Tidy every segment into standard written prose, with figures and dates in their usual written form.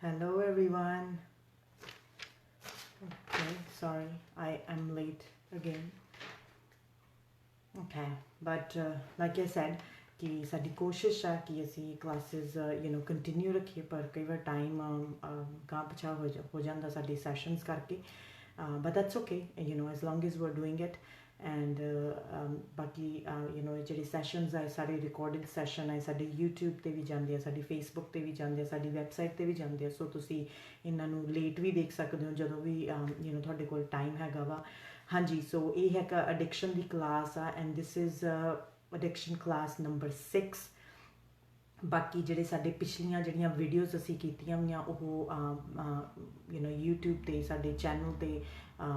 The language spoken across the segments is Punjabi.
Hello everyone. Okay, sorry, I am late again. Okay, but like I said कि साडी कोशिश है कि ਅਸੀਂ ਕਲਾਸਿਸ ਕੰਟੀਨਿਊ ਰੱਖੀਏ ਪਰ ਕਈ ਵਾਰ ਟਾਈਮ ਗਾਂ ਪਿਛਾਂ ਹੋ ਜਾਂਦਾ ਸਾਡੀ ਸੈਸ਼ਨਸ ਕਰਕੇ but that's okay, as long as we're doing it. And ਬਾਕੀ ਜਿਹੜੇ ਸੈਸ਼ਨਸ ਆ ਸਾਡੇ ਰਿਕਾਰਡਡ ਸੈਸ਼ਨ ਹੈ ਸਾਡੇ YouTube ਤੇ ਵੀ ਜਾਂਦੇ ਆ ਸਾਡੀ Facebook ਤੇ ਵੀ ਜਾਂਦੇ ਆ ਸਾਡੀ ਵੈਬਸਾਈਟ ਤੇ ਵੀ ਜਾਂਦੇ ਆ ਸੋ ਤੁਸੀਂ ਇਹਨਾਂ ਨੂੰ ਲੇਟ ਵੀ ਦੇਖ ਸਕਦੇ ਹੋ ਜਦੋਂ ਵੀ ਤੁਹਾਡੇ ਕੋਲ ਟਾਈਮ ਹੈਗਾ ਵਾ ਹਾਂਜੀ ਸੋ ਇਹ ਹੈ ਕਿ ਐਡਿਕਸ਼ਨ ਦੀ ਕਲਾਸ ਆ and this is addiction class number 6 ਬਾਕੀ ਜਿਹੜੇ ਸਾਡੇ ਪਿਛਲੀਆਂ ਜਿਹੜੀਆਂ ਵੀਡੀਓਜ਼ ਅਸੀਂ ਕੀਤੀਆਂ ਹੋਈਆਂ ਉਹ YouTube ਤੇ ਸਾਡੇ ਚੈਨਲ ਤੇ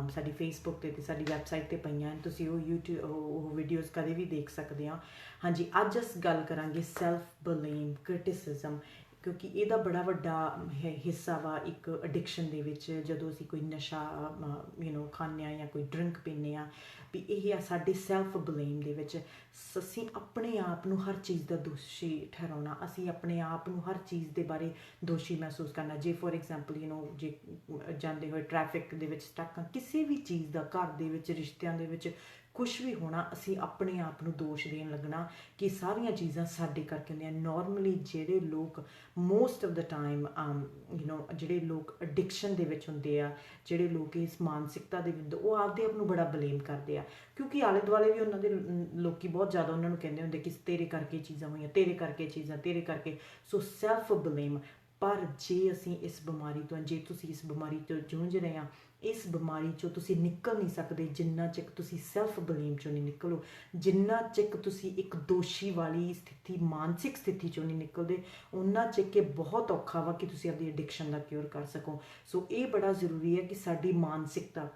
ਸਾਡੀ ਫੇਸਬੁੱਕ ਤੇ ਸਾਡੀ ਵੈਬਸਾਈਟ ਤੇ ਪਈਆਂ ਤੁਸੀਂ ਉਹ YouTube ਉਹ ਵੀਡੀਓਜ਼ ਕਦੇ ਵੀ ਦੇਖ ਸਕਦੇ ਆ ਹਾਂਜੀ ਅੱਜ ਅਸੀਂ ਗੱਲ ਕਰਾਂਗੇ ਸੈਲਫ ਬਲੇਮ ਕ੍ਰਿਟਿਸਿਜ਼ਮ ਕਿਉਂਕਿ ਇਹਦਾ ਬੜਾ ਵੱਡਾ ਹਿੱਸਾ ਵਾ ਇੱਕ ਐਡਿਕਸ਼ਨ ਦੇ ਵਿੱਚ ਜਦੋਂ ਅਸੀਂ ਕੋਈ ਨਸ਼ਾ ਖਾਂਦੇ ਹਾਂ ਜਾਂ ਕੋਈ ਡਰਿੰਕ ਪੀਂਦੇ ਹਾਂ ਵੀ ਇਹ ਆ ਸਾਡੇ ਸੈਲਫ ਬਲੇਮ ਦੇ ਵਿੱਚ ਅਸੀਂ ਆਪਣੇ ਆਪ ਨੂੰ ਹਰ ਚੀਜ਼ ਦਾ ਦੋਸ਼ੀ ਠਹਿਰਾਉਣਾ ਅਸੀਂ ਆਪਣੇ ਆਪ ਨੂੰ ਹਰ ਚੀਜ਼ ਦੇ ਬਾਰੇ ਦੋਸ਼ੀ ਮਹਿਸੂਸ ਕਰਨਾ ਜੇ ਫੋਰ ਐਗਜ਼ਾਮਪਲ ਜੇ ਜਾਂਦੇ ਹੋਏ ਟ੍ਰੈਫਿਕ ਦੇ ਵਿੱਚ ਸਟਕ ਕਿਸੇ ਵੀ ਚੀਜ਼ ਦਾ ਘਰ ਦੇ ਵਿੱਚ ਰਿਸ਼ਤਿਆਂ ਦੇ ਵਿੱਚ ਕੁਛ ਵੀ ਹੋਣਾ ਅਸੀਂ ਆਪਣੇ ਆਪ ਨੂੰ ਦੋਸ਼ ਦੇਣ ਲੱਗਣਾ ਕਿ ਸਾਰੀਆਂ ਚੀਜ਼ਾਂ ਸਾਡੇ ਕਰਕੇ ਹੁੰਦੀਆਂ ਨੋਰਮਲੀ ਜਿਹੜੇ ਲੋਕ ਮੋਸਟ ਆਫ ਦਾ ਟਾਈਮ ਜਿਹੜੇ ਲੋਕ ਐਡਿਕਸ਼ਨ ਦੇ ਵਿੱਚ ਹੁੰਦੇ ਆ ਜਿਹੜੇ ਲੋਕ ਇਸ ਮਾਨਸਿਕਤਾ ਦੇ ਵਿੱਚ ਉਹ ਆਪਦੇ ਆਪ ਨੂੰ ਬੜਾ ਬਲੇਮ ਕਰਦੇ ਆ ਕਿਉਂਕਿ ਆਲੇ ਦੁਆਲੇ ਵੀ ਉਹਨਾਂ ਦੇ ਲੋਕੀ ਬਹੁਤ ਜ਼ਿਆਦਾ ਉਹਨਾਂ ਨੂੰ ਕਹਿੰਦੇ ਹੁੰਦੇ ਕਿ ਤੇਰੇ ਕਰਕੇ ਚੀਜ਼ਾਂ ਹੋਈਆਂ ਤੇਰੇ ਕਰਕੇ ਚੀਜ਼ਾਂ ਤੇਰੇ ਕਰਕੇ ਸੋ ਸੈਲਫ ਬਲੇਮ ਪਰ ਜੇ ਅਸੀਂ ਇਸ ਬਿਮਾਰੀ ਤੋਂ ਜੇ ਤੁਸੀਂ ਇਸ ਬਿਮਾਰੀ ਤੋਂ ਜੂਝ ਰਹੇ ਆ ਇਸ ਬਿਮਾਰੀ ਚੋਂ ਤੁਸੀਂ ਨਿਕਲ ਨਹੀਂ ਸਕਦੇ ਜਿੰਨਾ ਚਿਰ ਤੁਸੀਂ ਸੈਲਫ ਬਲੇਮ ਚੋਂ ਨਹੀਂ ਨਿਕਲੋ ਜਿੰਨਾ ਚਿਰ ਤੁਸੀਂ ਇੱਕ ਦੋਸ਼ੀ ਵਾਲੀ ਸਥਿਤੀ ਮਾਨਸਿਕ ਸਥਿਤੀ ਚੋਂ ਨਹੀਂ ਨਿਕਲਦੇ ਉਹਨਾਂ ਚਿਰ ਕਿ ਬਹੁਤ ਔਖਾ ਵਾ ਕਿ ਤੁਸੀਂ ਆਪਣੀ ਐਡਿਕਸ਼ਨ ਦਾ ਕਿਉਰ ਕਰ ਸਕੋ ਸੋ ਇਹ ਬੜਾ ਜ਼ਰੂਰੀ ਹੈ ਕਿ ਸਾਡੀ ਮਾਨਸਿਕਤਾ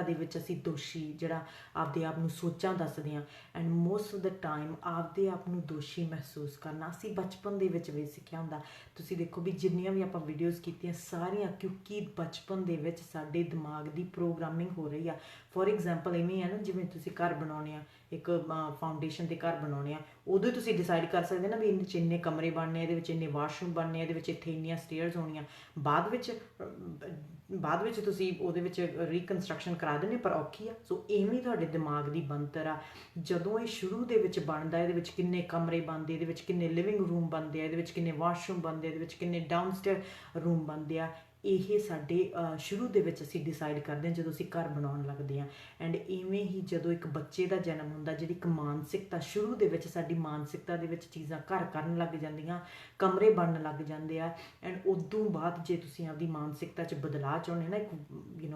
ਦੇ ਵਿੱਚ ਅਸੀਂ ਦੋਸ਼ੀ ਜਿਹੜਾ ਆਪਦੇ ਆਪ ਨੂੰ ਸੋਚਾਂ ਦੱਸਦੇ ਹਾਂ and most of the time ਆਪਦੇ ਆਪ ਨੂੰ ਦੋਸ਼ੀ ਮਹਿਸੂਸ ਕਰਨਾ ਅਸੀਂ ਬਚਪਨ ਦੇ ਵਿੱਚ ਵੀ ਸਿੱਖਿਆ ਹੁੰਦਾ ਤੁਸੀਂ ਦੇਖੋ ਵੀ ਜਿੰਨੀਆਂ ਵੀ ਆਪਾਂ ਵੀਡੀਓਜ਼ ਕੀਤੀਆਂ ਸਾਰੀਆਂ ਕਿਉਂਕਿ ਬਚਪਨ ਦੇ ਵਿੱਚ ਸਾਡੇ ਦਿਮਾਗ ਦੀ ਪ੍ਰੋਗਰਾਮਿੰਗ ਹੋ ਰਹੀ ਆ ਫੋਰ ਐਗਜ਼ਾਮਪਲ ਇਵੇਂ ਹੈ ਨਾ ਜਿਵੇਂ ਤੁਸੀਂ ਘਰ ਬਣਾਉਣੇ ਆ ਇੱਕ ਫਾਊਂਡੇਸ਼ਨ 'ਤੇ ਘਰ ਬਣਾਉਣੇ ਆ ਉਦੋਂ ਤੁਸੀਂ ਡਿਸਾਈਡ ਕਰ ਸਕਦੇ ਨਾ ਵੀ ਇਹਦੇ 'ਚ ਇੰਨੇ ਕਮਰੇ ਬਣਨੇ ਇਹਦੇ ਵਿੱਚ ਇੰਨੇ ਵਾਸ਼ਰੂਮ ਬਣਨੇ ਇਹਦੇ ਵਿੱਚ ਇੱਥੇ ਇੰਨੀਆਂ ਸਟੇਅਰਸ ਹੋਣੀਆਂ ਬਾਅਦ ਵਿੱਚ ਤੁਸੀਂ ਉਹਦੇ ਵਿੱਚ ਰੀਕਨਸਟਰਕਸ਼ਨ ਕਰਾ ਦਿੰਦੇ ਪਰ ਔਖੀ ਆ ਸੋ ਇਵੇਂ ਤੁਹਾਡੇ ਦਿਮਾਗ ਦੀ ਬਣਤਰ ਆ ਜਦੋਂ ਇਹ ਸ਼ੁਰੂ ਦੇ ਵਿੱਚ ਬਣਦਾ ਇਹਦੇ ਵਿੱਚ ਕਿੰਨੇ ਕਮਰੇ ਬਣਦੇ ਇਹਦੇ ਵਿੱਚ ਕਿੰਨੇ ਲਿਵਿੰਗ ਰੂਮ ਬਣਦੇ ਆ ਇਹਦੇ ਵਿੱਚ ਕਿੰਨੇ ਵਾਸ਼ਰੂਮ ਬਣਦੇ ਇਹਦੇ ਵਿੱਚ ਕਿੰਨੇ ਡਾਊਨਸਟੇਅਰ ਰੂਮ ਬਣਦੇ ਆ ਇਹ ਸਾਡੇ ਸ਼ੁਰੂ ਦੇ ਵਿੱਚ ਅਸੀਂ ਡਿਸਾਈਡ ਕਰਦੇ ਹਾਂ ਜਦੋਂ ਅਸੀਂ ਘਰ ਬਣਾਉਣ ਲੱਗਦੇ ਹਾਂ ਐਂਡ ਇਵੇਂ ਹੀ ਜਦੋਂ ਇੱਕ ਬੱਚੇ ਦਾ ਜਨਮ ਹੁੰਦਾ ਜਿਹੜੀ ਇੱਕ ਮਾਨਸਿਕਤਾ ਸ਼ੁਰੂ ਦੇ ਵਿੱਚ ਸਾਡੀ ਮਾਨਸਿਕਤਾ ਦੇ ਵਿੱਚ ਚੀਜ਼ਾਂ ਘਰ ਕਰਨ ਲੱਗ ਜਾਂਦੀਆਂ ਕਮਰੇ ਬਣਨ ਲੱਗ ਜਾਂਦੇ ਆ ਐਂਡ ਉਦੋਂ ਬਾਅਦ ਜੇ ਤੁਸੀਂ ਆਪਦੀ ਮਾਨਸਿਕਤਾ 'ਚ ਬਦਲਾਅ ਚਾਹੁੰਦੇ ਨਾ ਇੱਕ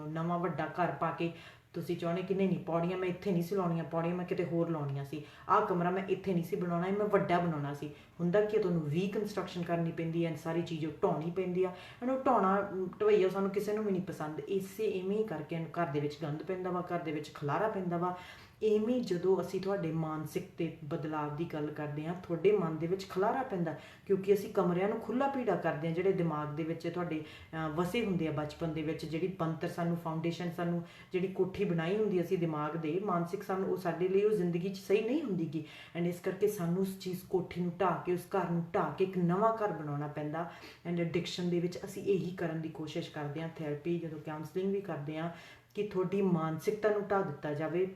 ਨਵਾਂ ਵੱਡਾ ਘਰ ਪਾ ਕੇ ਤੁਸੀਂ ਚਾਹੁੰਦੇ ਕਿ ਨਹੀਂ ਪੌੜੀਆਂ ਮੈਂ ਇੱਥੇ ਨਹੀਂ ਸੀ ਲਾਉਣੀਆਂ ਪੌੜੀਆਂ ਮੈਂ ਕਿਤੇ ਹੋਰ ਲਾਉਣੀਆਂ ਸੀ ਆਹ ਕਮਰਾ ਮੈਂ ਇੱਥੇ ਨਹੀਂ ਸੀ ਬਣਾਉਣਾ ਮੈਂ ਵੱਡਾ ਬਣਾਉਣਾ ਸੀ ਹੁੰਦਾ ਕਿ ਤੁਹਾਨੂੰ ਰੀਕਨਸਟਰਕਸ਼ਨ ਕਰਨੀ ਪੈਂਦੀ ਹੈ ਸਾਰੀ ਚੀਜ਼ ਢਾਉਣੀ ਪੈਂਦੀ ਆ ਐਂਡ ਉਹ ਢਵਈਆ ਸਾਨੂੰ ਕਿਸੇ ਨੂੰ ਵੀ ਨਹੀਂ ਪਸੰਦ ਇਸੇ ਇਵੇਂ ਹੀ ਕਰਕੇ ਘਰ ਦੇ ਵਿੱਚ ਗੰਦ ਪੈਂਦਾ ਵਾ ਘਰ ਦੇ ਵਿੱਚ ਖਲਾਰਾ ਪੈਂਦਾ ਵਾ ਇਵੇਂ ਜਦੋਂ ਅਸੀਂ ਤੁਹਾਡੇ ਮਾਨਸਿਕ ਤੇ ਬਦਲਾਵ ਦੀ ਗੱਲ ਕਰਦੇ ਹਾਂ ਤੁਹਾਡੇ ਮਨ ਦੇ ਵਿੱਚ ਖਲਾਰਾ ਪੈਂਦਾ ਕਿਉਂਕਿ ਅਸੀਂ ਕਮਰਿਆਂ ਨੂੰ ਖੁੱਲ੍ਹਾ ਭੀੜਾ ਕਰਦੇ ਹਾਂ ਜਿਹੜੇ ਦਿਮਾਗ ਦੇ ਵਿੱਚ ਤੁਹਾਡੇ ਵਸੇ ਹੁੰਦੇ ਆ ਬਚਪਨ ਦੇ ਵਿੱਚ ਜਿਹੜੀ ਬਣਤਰ ਸਾਨੂੰ ਫਾਊਂਡੇਸ਼ਨ ਸਾਨੂੰ ਜਿਹੜੀ ਕੋਠੀ ਬਣਾਈ ਹੁੰਦੀ ਅਸੀਂ ਦਿਮਾਗ ਦੇ ਮਾਨਸਿਕ ਸਾਨੂੰ ਉਹ ਸਾਡੇ ਲਈ ਉਹ ਜ਼ਿੰਦਗੀ 'ਚ ਸਹੀ ਨਹੀਂ ਹੁੰਦੀ ਗੀ ਐਂਡ ਇਸ ਕਰਕੇ ਸਾਨੂੰ ਉਸ ਚੀਜ਼ ਕੋਠੀ ਨੂੰ ਢਾਹ ਕੇ ਉਸ ਘਰ ਨੂੰ ਢਾਹ ਕੇ ਇੱਕ ਨਵਾਂ ਘਰ ਬਣਾਉਣਾ ਪੈਂਦਾ ਐਂਡ ਐਡਿਕਸ਼ਨ ਦੇ ਵਿੱਚ ਅਸੀਂ ਇਹੀ ਕਰਨ ਦੀ ਕੋਸ਼ਿਸ਼ ਕਰਦੇ ਹਾਂ ਥੈਰੇਪੀ ਜਦੋਂ ਕਾਉਂਸਲਿੰਗ ਵੀ ਕਰਦੇ ਹਾਂ ਕਿ ਤੁਹਾਡੀ ਮਾਨਸਿਕਤਾ ਨੂੰ ਢਾਹ ਦਿੱਤਾ ਜਾਵੇ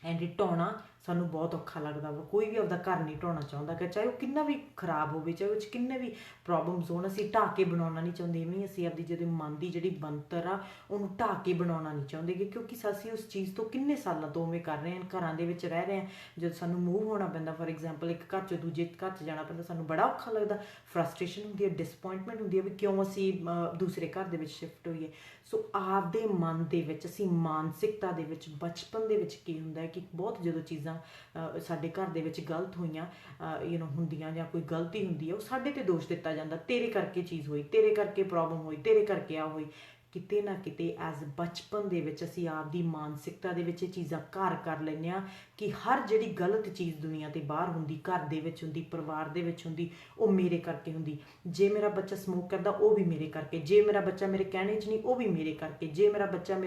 ਐਂਡ ਢਾਉਣਾ ਸਾਨੂੰ ਬਹੁਤ ਔਖਾ ਲੱਗਦਾ ਵਾ ਕੋਈ ਵੀ ਆਪਦਾ ਘਰ ਨਹੀਂ ਢਾਉਣਾ ਚਾਹੁੰਦਾ ਕਿ ਚਾਹੇ ਉਹ ਕਿੰਨਾ ਵੀ ਖਰਾਬ ਹੋਵੇ ਚਾਹੇ ਉਹ 'ਚ ਕਿੰਨੇ ਵੀ ਪ੍ਰੋਬਲਮਸ ਹੋਣ ਅਸੀਂ ਢਾਹ ਕੇ ਬਣਾਉਣਾ ਨਹੀਂ ਚਾਹੁੰਦੇ ਇਵੇਂ ਅਸੀਂ ਆਪਦੀ ਜਦੋਂ ਮਨ ਦੀ ਜਿਹੜੀ ਬਣਤਰ ਆ ਉਹਨੂੰ ਢਾਹ ਕੇ ਬਣਾਉਣਾ ਨਹੀਂ ਚਾਹੁੰਦੇ ਕਿਉਂਕਿ ਅਸੀਂ ਉਸ ਚੀਜ਼ ਤੋਂ ਕਿੰਨੇ ਸਾਲਾਂ ਤੋਂ ਉਵੇਂ ਕਰ ਰਹੇ ਹਾਂ ਘਰਾਂ ਦੇ ਵਿੱਚ ਰਹਿ ਰਹੇ ਹਾਂ ਜਦੋਂ ਸਾਨੂੰ ਮੂਵ ਹੋਣਾ ਪੈਂਦਾ ਫੋਰ ਐਗਜ਼ਾਮਪਲ ਇੱਕ ਘਰ 'ਚੋਂ ਦੂਜੇ ਘਰ 'ਚ ਜਾਣਾ ਪੈਂਦਾ ਸਾਨੂੰ ਬੜਾ ਔਖਾ ਲੱਗਦਾ ਫਰਸਟ੍ਰੇਸ਼ਨ ਹੁੰਦੀ ਹੈ ਡਿਸਅਪੁਆਇੰਟਮੈਂਟ ਹੁੰਦੀ ਹੈ ਵੀ ਕਿਉਂ ਅਸੀਂ ਦੂਸਰੇ ਘਰ ਦੇ ਵਿੱਚ ਸ਼ਿਫਟ ਹੋਈਏ ਸੋ ਆਪਦੇ ਮਨ ਦੇ ਵਿੱਚ ਅਸੀਂ ਮਾਨਸਿਕਤਾ ਦੇ ਵਿੱਚ ਬਚਪਨ ਦੇ ਵਿੱਚ ਕੀ ਹੁੰਦਾ ਹੈ ਕਿ ਬਹੁਤ ਜਦੋਂ ਚੀਜ਼ਾਂ ਸਾਡੇ ਘਰ ਦੇ ਵਿੱਚ ਗਲਤ ਹੋਈਆਂ ਹੁੰਦੀਆਂ ਜਾਂ ਕੋਈ ਗਲਤੀ ਹੁੰਦੀ ਹੈ ਉਹ ਸਾਡੇ 'ਤੇ ਦੋਸ਼ ਦਿੱਤਾ ਜਾਂਦਾ ਤੇਰੇ ਕਰਕੇ ਚੀਜ਼ ਹੋਈ ਤੇਰੇ ਕਰਕੇ ਪ੍ਰੋਬਲਮ ਹੋਈ ਤੇਰੇ ਕਰਕੇ ਆ ਹੋਈ ਕਿਤੇ ਨਾ ਕਿਤੇ ਐਜ਼ ਬਚਪਨ ਦੇ ਵਿੱਚ ਅਸੀਂ ਆਪਦੀ ਮਾਨਸਿਕਤਾ ਦੇ ਵਿੱਚ ਇਹ ਚੀਜ਼ਾਂ ਘਰ ਕਰ ਲੈਂਦੇ ਹਾਂ ਕਿ ਹਰ ਜਿਹੜੀ ਗਲਤ ਚੀਜ਼ ਦੁਨੀਆ 'ਤੇ ਬਾਹਰ ਹੁੰਦੀ ਘਰ ਦੇ ਵਿੱਚ ਹੁੰਦੀ ਪਰਿਵਾਰ ਦੇ ਵਿੱਚ ਹੁੰਦੀ ਉਹ ਮੇਰੇ ਕਰਕੇ ਹੁੰਦੀ ਜੇ ਮੇਰਾ ਬੱਚਾ ਸਮੋਕ ਕਰਦਾ ਉਹ ਵੀ ਮੇਰੇ ਕਰਕੇ ਜੇ ਮੇਰਾ ਬੱਚਾ ਮੇਰੇ ਕਹਿਣੇ 'ਚ ਨਹੀਂ ਉਹ ਵੀ ਮੇਰੇ ਕਰਕੇ ਜੇ ਮੇਰਾ ਬੱਚਾ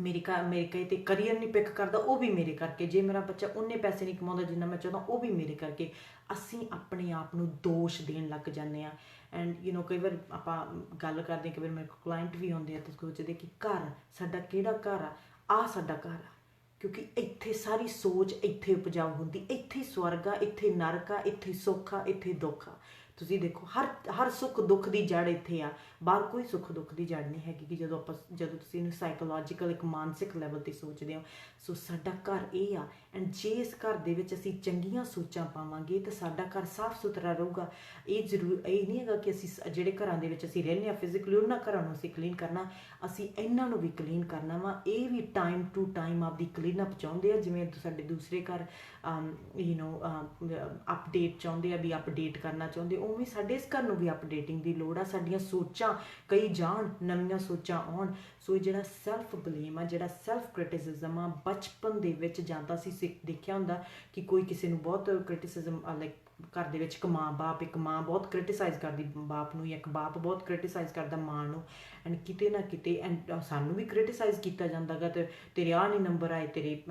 ਮੇਰੇ ਕਹੇ ਤੇ ਕਰੀਅਰ ਨਹੀਂ ਪਿਕ ਕਰਦਾ, ਉਹ ਵੀ ਮੇਰੇ ਕਰਕੇ। ਜੇ ਮੇਰਾ ਬੱਚਾ ਉਨੇ ਪੈਸੇ ਨਹੀਂ ਕਮਾਉਂਦਾ ਜਿੰਨਾ ਮੈਂ ਚਾਹੁੰਦਾ, ਉਹ ਵੀ ਮੇਰੇ ਕਰਕੇ। ਅਸੀਂ ਆਪਣੇ ਆਪ ਨੂੰ ਦੋਸ਼ ਦੇਣ ਲੱਗ ਜਾਂਦੇ ਹਾਂ। ਐਂਡ ਕਈ ਵਾਰ ਆਪਾਂ ਗੱਲ ਕਰਦੇ, ਕਈ ਵਾਰ ਮੇਰੇ ਕੋਲ ਕਲਾਇੰਟ ਵੀ ਆਉਂਦੇ ਆ ਤਾਂ ਸੋਚਦੇ ਕਿ ਘਰ ਸਾਡਾ ਕਿਹੜਾ ਘਰ ਆ ਸਾਡਾ ਘਰ ਆ, ਕਿਉਂਕਿ ਇੱਥੇ ਸਾਰੀ ਸੋਚ ਇੱਥੇ ਉਪਜਾਊ ਹੁੰਦੀ, ਇੱਥੇ ਸਵਰਗ ਆ, ਇੱਥੇ ਨਰਕ ਆ, ਇੱਥੇ ਸੁੱਖ ਆ, ਇੱਥੇ ਦੁੱਖ ਆ। ਤੁਸੀਂ ਦੇਖੋ ਹਰ ਸੁੱਖ ਦੁੱਖ ਦੀ ਜੜ ਇੱਥੇ ਆ, ਬਾਹਰ ਕੋਈ ਸੁੱਖ ਦੁੱਖ ਦੀ ਜੜ ਨਹੀਂ ਹੈਗੀ। ਕਿ ਜਦੋਂ ਤੁਸੀਂ ਇਹਨੂੰ ਸਾਈਕੋਲੋਜੀਕਲ ਇੱਕ ਮਾਨਸਿਕ ਲੈਵਲ 'ਤੇ ਸੋਚਦੇ ਹੋ, ਸੋ ਸਾਡਾ ਘਰ ਇਹ ਆ। ਐਂਡ ਜੇ ਇਸ ਘਰ ਦੇ ਵਿੱਚ ਅਸੀਂ ਚੰਗੀਆਂ ਸੋਚਾਂ ਪਾਵਾਂਗੇ ਤਾਂ ਸਾਡਾ ਘਰ ਸਾਫ਼ ਸੁਥਰਾ ਰਹੂਗਾ। ਇਹ ਨਹੀਂ ਹੈਗਾ ਕਿ ਅਸੀਂ ਜਿਹੜੇ ਘਰਾਂ ਦੇ ਵਿੱਚ ਅਸੀਂ ਰਹਿੰਦੇ ਹਾਂ ਫਿਜ਼ੀਕਲੀ, ਉਹਨਾਂ ਘਰਾਂ ਨੂੰ ਅਸੀਂ ਕਲੀਨ ਕਰਨਾ, ਅਸੀਂ ਇਹਨਾਂ ਨੂੰ ਵੀ ਕਲੀਨ ਕਰਨਾ ਵਾ। ਇਹ ਵੀ ਟਾਈਮ ਟੂ ਟਾਈਮ ਆਪਦੀ ਕਲੀਨ ਅਪ ਚਾਹੁੰਦੇ ਆ, ਜਿਵੇਂ ਸਾਡੇ ਦੂਸਰੇ ਘਰ ਅਪਡੇਟ ਚਾਹੁੰਦੇ ਆ, ਵੀ ਅਪਡੇਟ ਕਰਨਾ ਚਾਹੁੰਦੇ, ਉਵੇਂ ਸਾਡੇ ਇਸ ਘਰ ਨੂੰ ਵੀ ਅਪਡੇਟਿੰਗ ਦੀ ਲੋੜ ਆ। ਸਾਡੀਆਂ ਸੋਚਾਂ ਕਈ ਜਾਣ, ਨਵੀਆਂ ਸੋਚਾਂ ਆਉਣ। ਸੋ ਇਹ ਜਿਹੜਾ ਸੈਲਫ ਬਲੇਮ ਆ, ਜਿਹੜਾ ਸੈਲਫ ਕ੍ਰਿਟਿਸਿਜ਼ਮ ਆ, ਬਚਪਨ ਦੇ ਵਿੱਚ ਜਾਂਦਾ ਸੀ ਦੇਖਿਆ ਹੁੰਦਾ ਕਿ ਕੋਈ ਕਿਸੇ ਨੂੰ ਬਹੁਤ ਕ੍ਰਿਟਿਸਿਜ਼ਮ ਲਾਈਕ ਘਰ ਦੇ ਵਿੱਚ ਇੱਕ ਮਾਂ ਬਹੁਤ ਕ੍ਰਿਟਿਸਾਈਜ਼ ਕਰਦੀ ਬਾਪ ਨੂੰ, ਜਾਂ ਇੱਕ ਬਾਪ ਬਹੁਤ ਕ੍ਰਿਟਿਸਾਈਜ਼ ਕਰਦਾ ਮਾਂ ਨੂੰ। ਐਂਡ ਕਿਤੇ ਨਾ ਕਿਤੇ ਐਂਡ ਸਾਨੂੰ ਵੀ ਕ੍ਰਿਟਿਸਾਈਜ਼ ਕੀਤਾ ਜਾਂਦਾ ਗਾ, ਤੇ ਤੇਰੇ ਆਹ ਨਹੀਂ ਨੰਬਰ ਆਏ, ਤੇਰੇ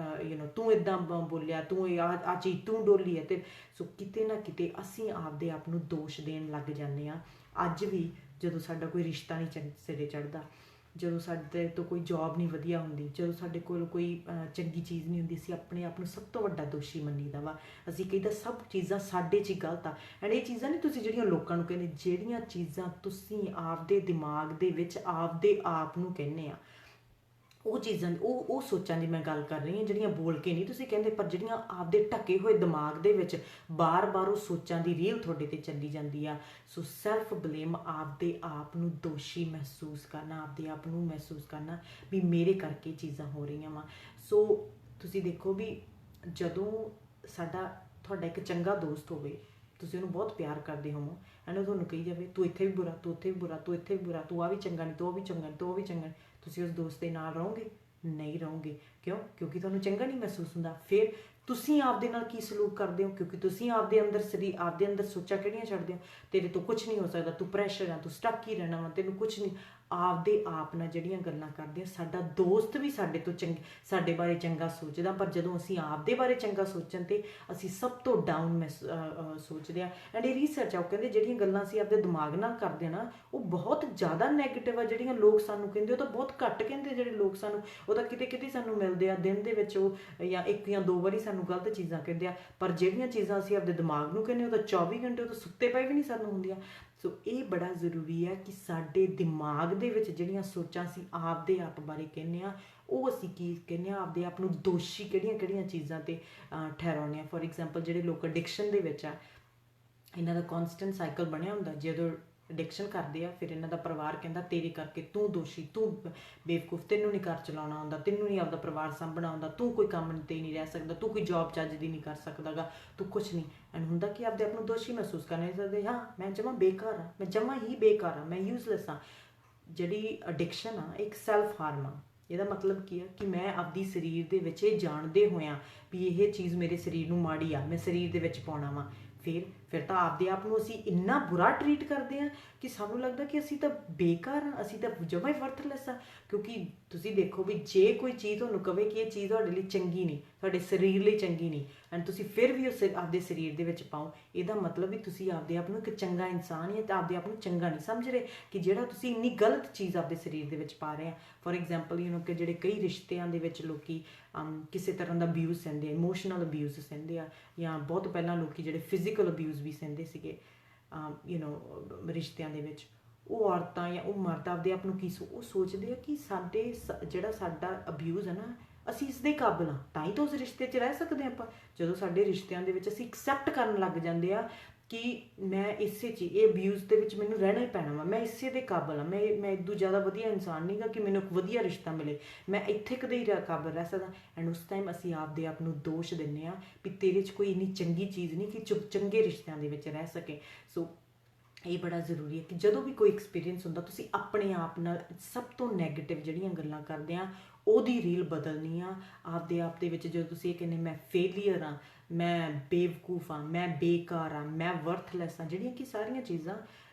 ਤੂੰ ਇੱਦਾਂ ਬੋਲਿਆ, ਤੂੰ ਆਹ ਚੀਜ਼ ਤੂੰ ਡੋਲੀ ਹੈ। ਤੇ ਸੋ ਕਿਤੇ ਨਾ ਕਿਤੇ ਅਸੀਂ ਆਪਦੇ ਆਪ ਨੂੰ ਦੋਸ਼ ਦੇਣ ਲੱਗ ਜਾਂਦੇ ਹਾਂ। ਅੱਜ ਵੀ ਜਦੋਂ ਸਾਡਾ ਕੋਈ ਰਿਸ਼ਤਾ ਨਹੀਂ ਸਿਰੇ ਚੜ੍ਹਦਾ, ਜਦੋਂ ਸਾਡੇ ਤੋਂ ਕੋਈ ਜੌਬ ਨਹੀਂ ਵਧੀਆ ਹੁੰਦੀ, ਜਦੋਂ ਸਾਡੇ ਕੋਲ ਕੋਈ ਚੰਗੀ ਚੀਜ਼ ਨਹੀਂ ਹੁੰਦੀ, ਅਸੀਂ ਆਪਣੇ ਆਪ ਨੂੰ ਸਭ ਤੋਂ ਵੱਡਾ ਦੋਸ਼ੀ ਮੰਨੀਦਾ ਵਾ। ਅਸੀਂ ਕਹੀਦਾ ਸਭ ਚੀਜ਼ਾਂ ਸਾਡੇ 'ਚ ਹੀ ਗਲਤ ਆ। ਐਂਡ ਇਹ ਚੀਜ਼ਾਂ ਨਹੀਂ ਤੁਸੀਂ ਜਿਹੜੀਆਂ ਲੋਕਾਂ ਨੂੰ ਕਹਿੰਦੇ, ਜਿਹੜੀਆਂ ਚੀਜ਼ਾਂ ਤੁਸੀਂ ਆਪਦੇ ਦਿਮਾਗ ਦੇ ਵਿੱਚ ਆਪਦੇ ਆਪ ਨੂੰ ਕਹਿੰਦੇ ਆ, ਉਹ ਚੀਜ਼ਾਂ ਉਹ ਸੋਚਾਂ ਦੀ ਮੈਂ ਗੱਲ ਕਰ ਰਹੀ ਹਾਂ, ਜਿਹੜੀਆਂ ਬੋਲ ਕੇ ਨਹੀਂ ਤੁਸੀਂ ਕਹਿੰਦੇ, ਪਰ ਜਿਹੜੀਆਂ ਆਪਦੇ ਢਕੇ ਹੋਏ ਦਿਮਾਗ ਦੇ ਵਿੱਚ ਬਾਰ-ਬਾਰ ਉਹ ਸੋਚਾਂ ਦੀ ਰੀਲ ਤੁਹਾਡੇ 'ਤੇ ਚੱਲੀ ਜਾਂਦੀ ਆ। ਸੋ ਸੈਲਫ ਬਲੇਮ, ਆਪਦੇ ਆਪ ਨੂੰ ਦੋਸ਼ੀ ਮਹਿਸੂਸ ਕਰਨਾ, ਆਪਦੇ ਆਪ ਨੂੰ ਮਹਿਸੂਸ ਕਰਨਾ ਵੀ ਮੇਰੇ ਕਰਕੇ ਚੀਜ਼ਾਂ ਹੋ ਰਹੀਆਂ ਵਾ। ਸੋ ਤੁਸੀਂ ਦੇਖੋ ਵੀ ਜਦੋਂ ਤੁਹਾਡਾ ਇੱਕ ਚੰਗਾ ਦੋਸਤ ਹੋਵੇ, ਤੁਸੀਂ ਉਹਨੂੰ ਬਹੁਤ ਪਿਆਰ ਕਰਦੇ ਹੋਵੋ, ਐਂਡ ਉਹ ਤੁਹਾਨੂੰ ਕਹੀ ਜਾਵੇ ਤੂੰ ਇੱਥੇ ਵੀ ਬੁਰਾ, ਤੂੰ ਉੱਥੇ ਵੀ ਬੁਰਾ, ਤੂੰ ਇੱਥੇ ਵੀ ਬੁਰਾ, ਤੂੰ ਆ ਵੀ ਚੰਗਾ ਨਹੀਂ, ਤੂੰ ਉਹ ਵੀ ਚੰਗਾ ਨਹੀਂ, ਤੂੰ ਉਹ ਵੀ ਚੰਗਾ ਨਹੀਂ, ਤੁਸੀਂ ਉਸ ਦੋਸਤ ਦੇ ਨਾਲ ਰਹੋਗੇ? ਨਹੀਂ ਰਹੋਗੇ। ਕਿਉਂ? ਕਿਉਂਕਿ ਤੁਹਾਨੂੰ ਚੰਗਾ ਨਹੀਂ ਮਹਿਸੂਸ ਹੁੰਦਾ। ਫਿਰ ਤੁਸੀਂ ਆਪਦੇ ਨਾਲ ਕੀ ਸਲੂਕ ਕਰਦੇ ਹੋ? ਕਿਉਂਕਿ ਤੁਸੀਂ ਆਪਦੇ ਅੰਦਰ ਸੋਚਾਂ ਕਿਹੜੀਆਂ ਛੱਡਦੇ ਹੋ, ਤੇਰੇ ਤੋਂ ਕੁਝ ਨਹੀਂ ਹੋ ਸਕਦਾ, ਤੂੰ ਪ੍ਰੈਸ਼ਰ ਆ, ਤੂੰ ਸਟੱਕ ਹੀ ਰਹਿਣਾ ਵਾ, ਤੈਨੂੰ ਕੁਝ ਨਹੀਂ। ਆਪਦੇ ਆਪ ਨਾਲ ਜਿਹੜੀਆਂ ਗੱਲਾਂ ਕਰਦੇ ਆ, ਸਾਡਾ ਦੋਸਤ ਵੀ ਸਾਡੇ ਬਾਰੇ ਚੰਗਾ ਸੋਚਦਾ, ਪਰ ਜਦੋਂ ਅਸੀਂ ਆਪਦੇ ਬਾਰੇ ਚੰਗਾ ਸੋਚਣ ਤੇ ਅਸੀਂ ਸਭ ਤੋਂ ਡਾਊਨ ਸੋਚਦੇ ਆ। ਐਂਡ ਇਹ ਰਿਸਰਚ ਆ, ਉਹ ਕਹਿੰਦੇ ਜਿਹੜੀਆਂ ਗੱਲਾਂ ਅਸੀਂ ਆਪਦੇ ਦਿਮਾਗ ਨਾਲ ਕਰਦੇ ਆ ਨਾ, ਉਹ ਬਹੁਤ ਜ਼ਿਆਦਾ ਨੈਗੇਟਿਵ ਆ। ਜਿਹੜੀਆਂ ਲੋਕ ਸਾਨੂੰ ਕਹਿੰਦੇ, ਉਹ ਤਾਂ ਬਹੁਤ ਘੱਟ ਕਹਿੰਦੇ। ਜਿਹੜੇ ਲੋਕ ਸਾਨੂੰ, ਉਹ ਤਾਂ ਕਿਤੇ ਸਾਨੂੰ ਮਿਲਦੇ ਆ ਦਿਨ ਦੇ ਵਿੱਚ, ਉਹ ਜਾਂ 1 ਜਾਂ 2 ਵਾਰੀ ਸਾਨੂੰ ਗਲਤ ਚੀਜ਼ਾਂ ਕਹਿੰਦੇ ਆ। ਪਰ ਜਿਹੜੀਆਂ ਚੀਜ਼ਾਂ ਅਸੀਂ ਆਪਦੇ ਦਿਮਾਗ ਨੂੰ ਕਹਿੰਦੇ, ਉਹ ਤਾਂ 24 ਘੰਟੇ, ਉਹ ਤਾਂ ਸੁੱਤੇ ਪਏ ਵੀ ਨਹੀਂ ਸਾਨੂੰ ਹੁੰਦੀਆਂ। ਸੋ ਇਹ ਬੜਾ ਜ਼ਰੂਰੀ ਹੈ ਕਿ ਸਾਡੇ ਦਿਮਾਗ ਦੇ ਵਿੱਚ ਜਿਹੜੀਆਂ ਸੋਚਾਂ ਅਸੀਂ ਆਪਦੇ ਆਪ ਬਾਰੇ ਕਹਿੰਦੇ ਹਾਂ, ਉਹ ਅਸੀਂ ਕੀ ਕਹਿੰਦੇ ਹਾਂ, ਆਪਦੇ ਆਪ ਨੂੰ ਦੋਸ਼ੀ ਕਿਹੜੀਆਂ ਚੀਜ਼ਾਂ 'ਤੇ ਠਹਿਰਾਉਂਦੇ ਹਾਂ। ਫੋਰ ਐਗਜ਼ਾਮਪਲ ਜਿਹੜੇ ਲੋਕ ਐਡਿਕਸ਼ਨ ਦੇ ਵਿੱਚ ਆ, ਇਹਨਾਂ ਦਾ ਕੌਨਸਟੈਂਟ ਸਾਈਕਲ ਬਣਿਆ ਹੁੰਦਾ। ਜਦੋਂ ਐਡਿਕਸ਼ਨ ਕਰਦੇ ਆ, ਫਿਰ ਇਹਨਾਂ ਦਾ ਪਰਿਵਾਰ ਕਹਿੰਦਾ ਤੇਰੇ ਕਰਕੇ, ਤੂੰ ਦੋਸ਼ੀ, ਤੂੰ ਬੇਵਕੂਫ, ਤੈਨੂੰ ਨਹੀਂ ਘਰ ਚਲਾਉਣਾ ਆਉਂਦਾ, ਤੈਨੂੰ ਨਹੀਂ ਆਪਦਾ ਪਰਿਵਾਰ ਸਾਂਭਣਾ ਆਉਂਦਾ, ਤੂੰ ਕੋਈ ਕੰਮ 'ਤੇ ਨਹੀਂ ਰਹਿ ਸਕਦਾ, ਤੂੰ ਕੋਈ ਜੌਬ ਚੱਜ ਦੀ ਨਹੀਂ ਕਰ ਸਕਦਾ ਗਾ, ਤੂੰ ਕੁਛ ਨਹੀਂ। ਐਂਡ ਹੁੰਦਾ ਕਿ ਆਪਦੇ ਆਪ ਨੂੰ ਦੋਸ਼ੀ ਮਹਿਸੂਸ ਕਰਨਾ ਚਾਹੀਦਾ, ਹਾਂ ਮੈਂ ਜਮਾਂ ਬੇਕਾਰ ਹਾਂ, ਮੈਂ ਜਮਾਂ ਹੀ ਬੇਕਾਰ ਹਾਂ, ਮੈਂ ਯੂਜ਼ਲੈਸ ਹਾਂ। ਜਿਹੜੀ ਐਡਿਕਸ਼ਨ ਆ, ਇੱਕ ਸੈਲਫ ਹਾਰਮ ਆ। ਇਹਦਾ ਮਤਲਬ ਕੀ ਆ ਕਿ ਮੈਂ ਆਪਦੀ ਸਰੀਰ ਦੇ ਵਿੱਚ ਇਹ ਜਾਣਦੇ ਹੋਇਆਂ ਵੀ ਇਹ ਚੀਜ਼ ਮੇਰੇ ਸਰੀਰ ਨੂੰ ਮਾੜੀ ਆ, ਮੈਂ ਸਰੀਰ ਦੇ ਵਿੱਚ ਪਾਉਣਾ ਵਾ, ਫਿਰ ਤਾਂ ਆਪਦੇ ਆਪ ਨੂੰ ਅਸੀਂ ਇੰਨਾ ਬੁਰਾ ਟਰੀਟ ਕਰਦੇ ਹਾਂ ਕਿ ਸਾਨੂੰ ਲੱਗਦਾ ਕਿ ਅਸੀਂ ਤਾਂ ਬੇਕਾਰ ਹਾਂ, ਅਸੀਂ ਤਾਂ ਜਮਾਂ ਹੀ ਵਰਥਲੈਸ ਆ। ਕਿਉਂਕਿ ਤੁਸੀਂ ਦੇਖੋ ਵੀ ਜੇ ਕੋਈ ਚੀਜ਼ ਤੁਹਾਨੂੰ ਕਵੇ ਕਿ ਇਹ ਚੀਜ਼ ਤੁਹਾਡੇ ਲਈ ਚੰਗੀ ਨਹੀਂ, ਤੁਹਾਡੇ ਸਰੀਰ ਲਈ ਚੰਗੀ ਨਹੀਂ, ਐਂਡ ਤੁਸੀਂ ਫਿਰ ਵੀ ਉਸ ਆਪਦੇ ਸਰੀਰ ਦੇ ਵਿੱਚ ਪਾਓ, ਇਹਦਾ ਮਤਲਬ ਵੀ ਤੁਸੀਂ ਆਪਦੇ ਆਪ ਨੂੰ ਇੱਕ ਚੰਗਾ ਇਨਸਾਨ ਜਾਂ ਤਾਂ ਆਪਦੇ ਆਪ ਨੂੰ ਚੰਗਾ ਨਹੀਂ ਸਮਝ ਰਹੇ, ਕਿ ਜਿਹੜਾ ਤੁਸੀਂ ਇੰਨੀ ਗਲਤ ਚੀਜ਼ ਆਪਦੇ ਸਰੀਰ ਦੇ ਵਿੱਚ ਪਾ ਰਹੇ ਆ। ਫੋਰ ਐਗਜ਼ਾਮਪਲ ਕਿ ਜਿਹੜੇ ਕਈ ਰਿਸ਼ਤਿਆਂ ਦੇ ਵਿੱਚ ਲੋਕੀ ਕਿਸੇ ਤਰ੍ਹਾਂ ਦਾ ਅਬਿਊਜ਼ ਸਹਿੰਦੇ ਆ, ਇਮੋਸ਼ਨਲ ਅਬਿਊਜ਼ ਸਹਿੰਦੇ ਆ, ਜਾਂ ਬਹੁਤ ਪਹਿਲਾਂ ਲੋਕੀ ਜਿਹੜੇ ਫਿਜ਼ੀਕਲ ਅਬਿਊਜ਼ ਵੀ ਸਹਿੰਦੇ ਸੀਗੇ ਰਿਸ਼ਤਿਆਂ ਦੇ ਵਿੱਚ, ਉਹ ਔਰਤਾਂ ਜਾਂ ਉਹ ਮਰਦ ਆਪਦੇ ਆਪ ਨੂੰ ਉਹ ਸੋਚਦੇ ਆ ਕਿ ਜਿਹੜਾ ਸਾਡਾ ਅਬਿਊਜ਼ ਹੈ ਨਾ, ਅਸੀਂ ਇਸ ਦੇ ਕਾਬਲ ਹਾਂ, ਤਾਂ ਹੀ ਤਾਂ ਉਸ ਰਿਸ਼ਤੇ 'ਚ ਰਹਿ ਸਕਦੇ ਆਪਾਂ। ਜਦੋਂ ਸਾਡੇ ਰਿਸ਼ਤਿਆਂ ਦੇ ਵਿੱਚ ਅਸੀਂ ਐਕਸੈਪਟ ਕਰਨ ਲੱਗ ਜਾਂਦੇ ਆ ਕਿ ਮੈਂ ਇਹ ਅਬਿਊਜ਼ ਦੇ ਵਿੱਚ ਮੈਨੂੰ ਰਹਿਣਾ ਹੀ ਪੈਣਾ ਵਾ, ਮੈਂ ਇਸੇ ਦੇ ਕਾਬਲ ਹਾਂ, ਮੈਂ ਇਦੋਂ ਜ਼ਿਆਦਾ ਵਧੀਆ ਇਨਸਾਨ ਨਹੀਂ ਗਾ ਕਿ ਮੈਨੂੰ ਇੱਕ ਵਧੀਆ ਰਿਸ਼ਤਾ ਮਿਲੇ, ਮੈਂ ਇੱਥੇ ਕਦੇ ਹੀ ਕਾਬਲ ਰਹਿ ਸਕਦਾ। ਐਂਡ ਉਸ ਟਾਈਮ ਅਸੀਂ ਆਪਦੇ ਆਪ ਨੂੰ ਦੋਸ਼ ਦਿੰਦੇ ਹਾਂ ਵੀ ਤੇਰੇ 'ਚ ਕੋਈ ਇੰਨੀ ਚੰਗੀ ਚੀਜ਼ ਨਹੀਂ ਕਿ ਚੰਗੇ ਰਿਸ਼ਤਿਆਂ ਦੇ ਵਿੱਚ ਰਹਿ ਸਕੇ। ਸੋ ਇਹ ਬੜਾ ਜ਼ਰੂਰੀ ਹੈ ਕਿ ਜਦੋਂ ਵੀ ਕੋਈ ਐਕਸਪੀਰੀਅੰਸ ਹੁੰਦਾ, ਤੁਸੀਂ ਆਪਣੇ ਆਪ ਨਾਲ ਸਭ ਤੋਂ ਨੈਗੇਟਿਵ ਜਿਹੜੀਆਂ ਗੱਲਾਂ ਕਰਦੇ ਆ, ਉਹਦੀ ਰੀਲ ਬਦਲਣੀ ਆ ਆਪਦੇ ਆਪ ਦੇ ਵਿੱਚ। ਜਦੋਂ ਤੁਸੀਂ ਇਹ ਕਹਿੰਦੇ ਮੈਂ ਫੇਲੀਅਰ ਹਾਂ, ਮੈਂ ਬੇਵਕੂਫ ਹਾਂ, ਮੈਂ ਬੇਕਾਰ ਹਾਂ, ਮੈਂ ਵਰਥਲੈਸ ਹਾਂ, ਜਿਹੜੀਆਂ ਕਿ ਸਾਰੀਆਂ ਚੀਜ਼ਾਂ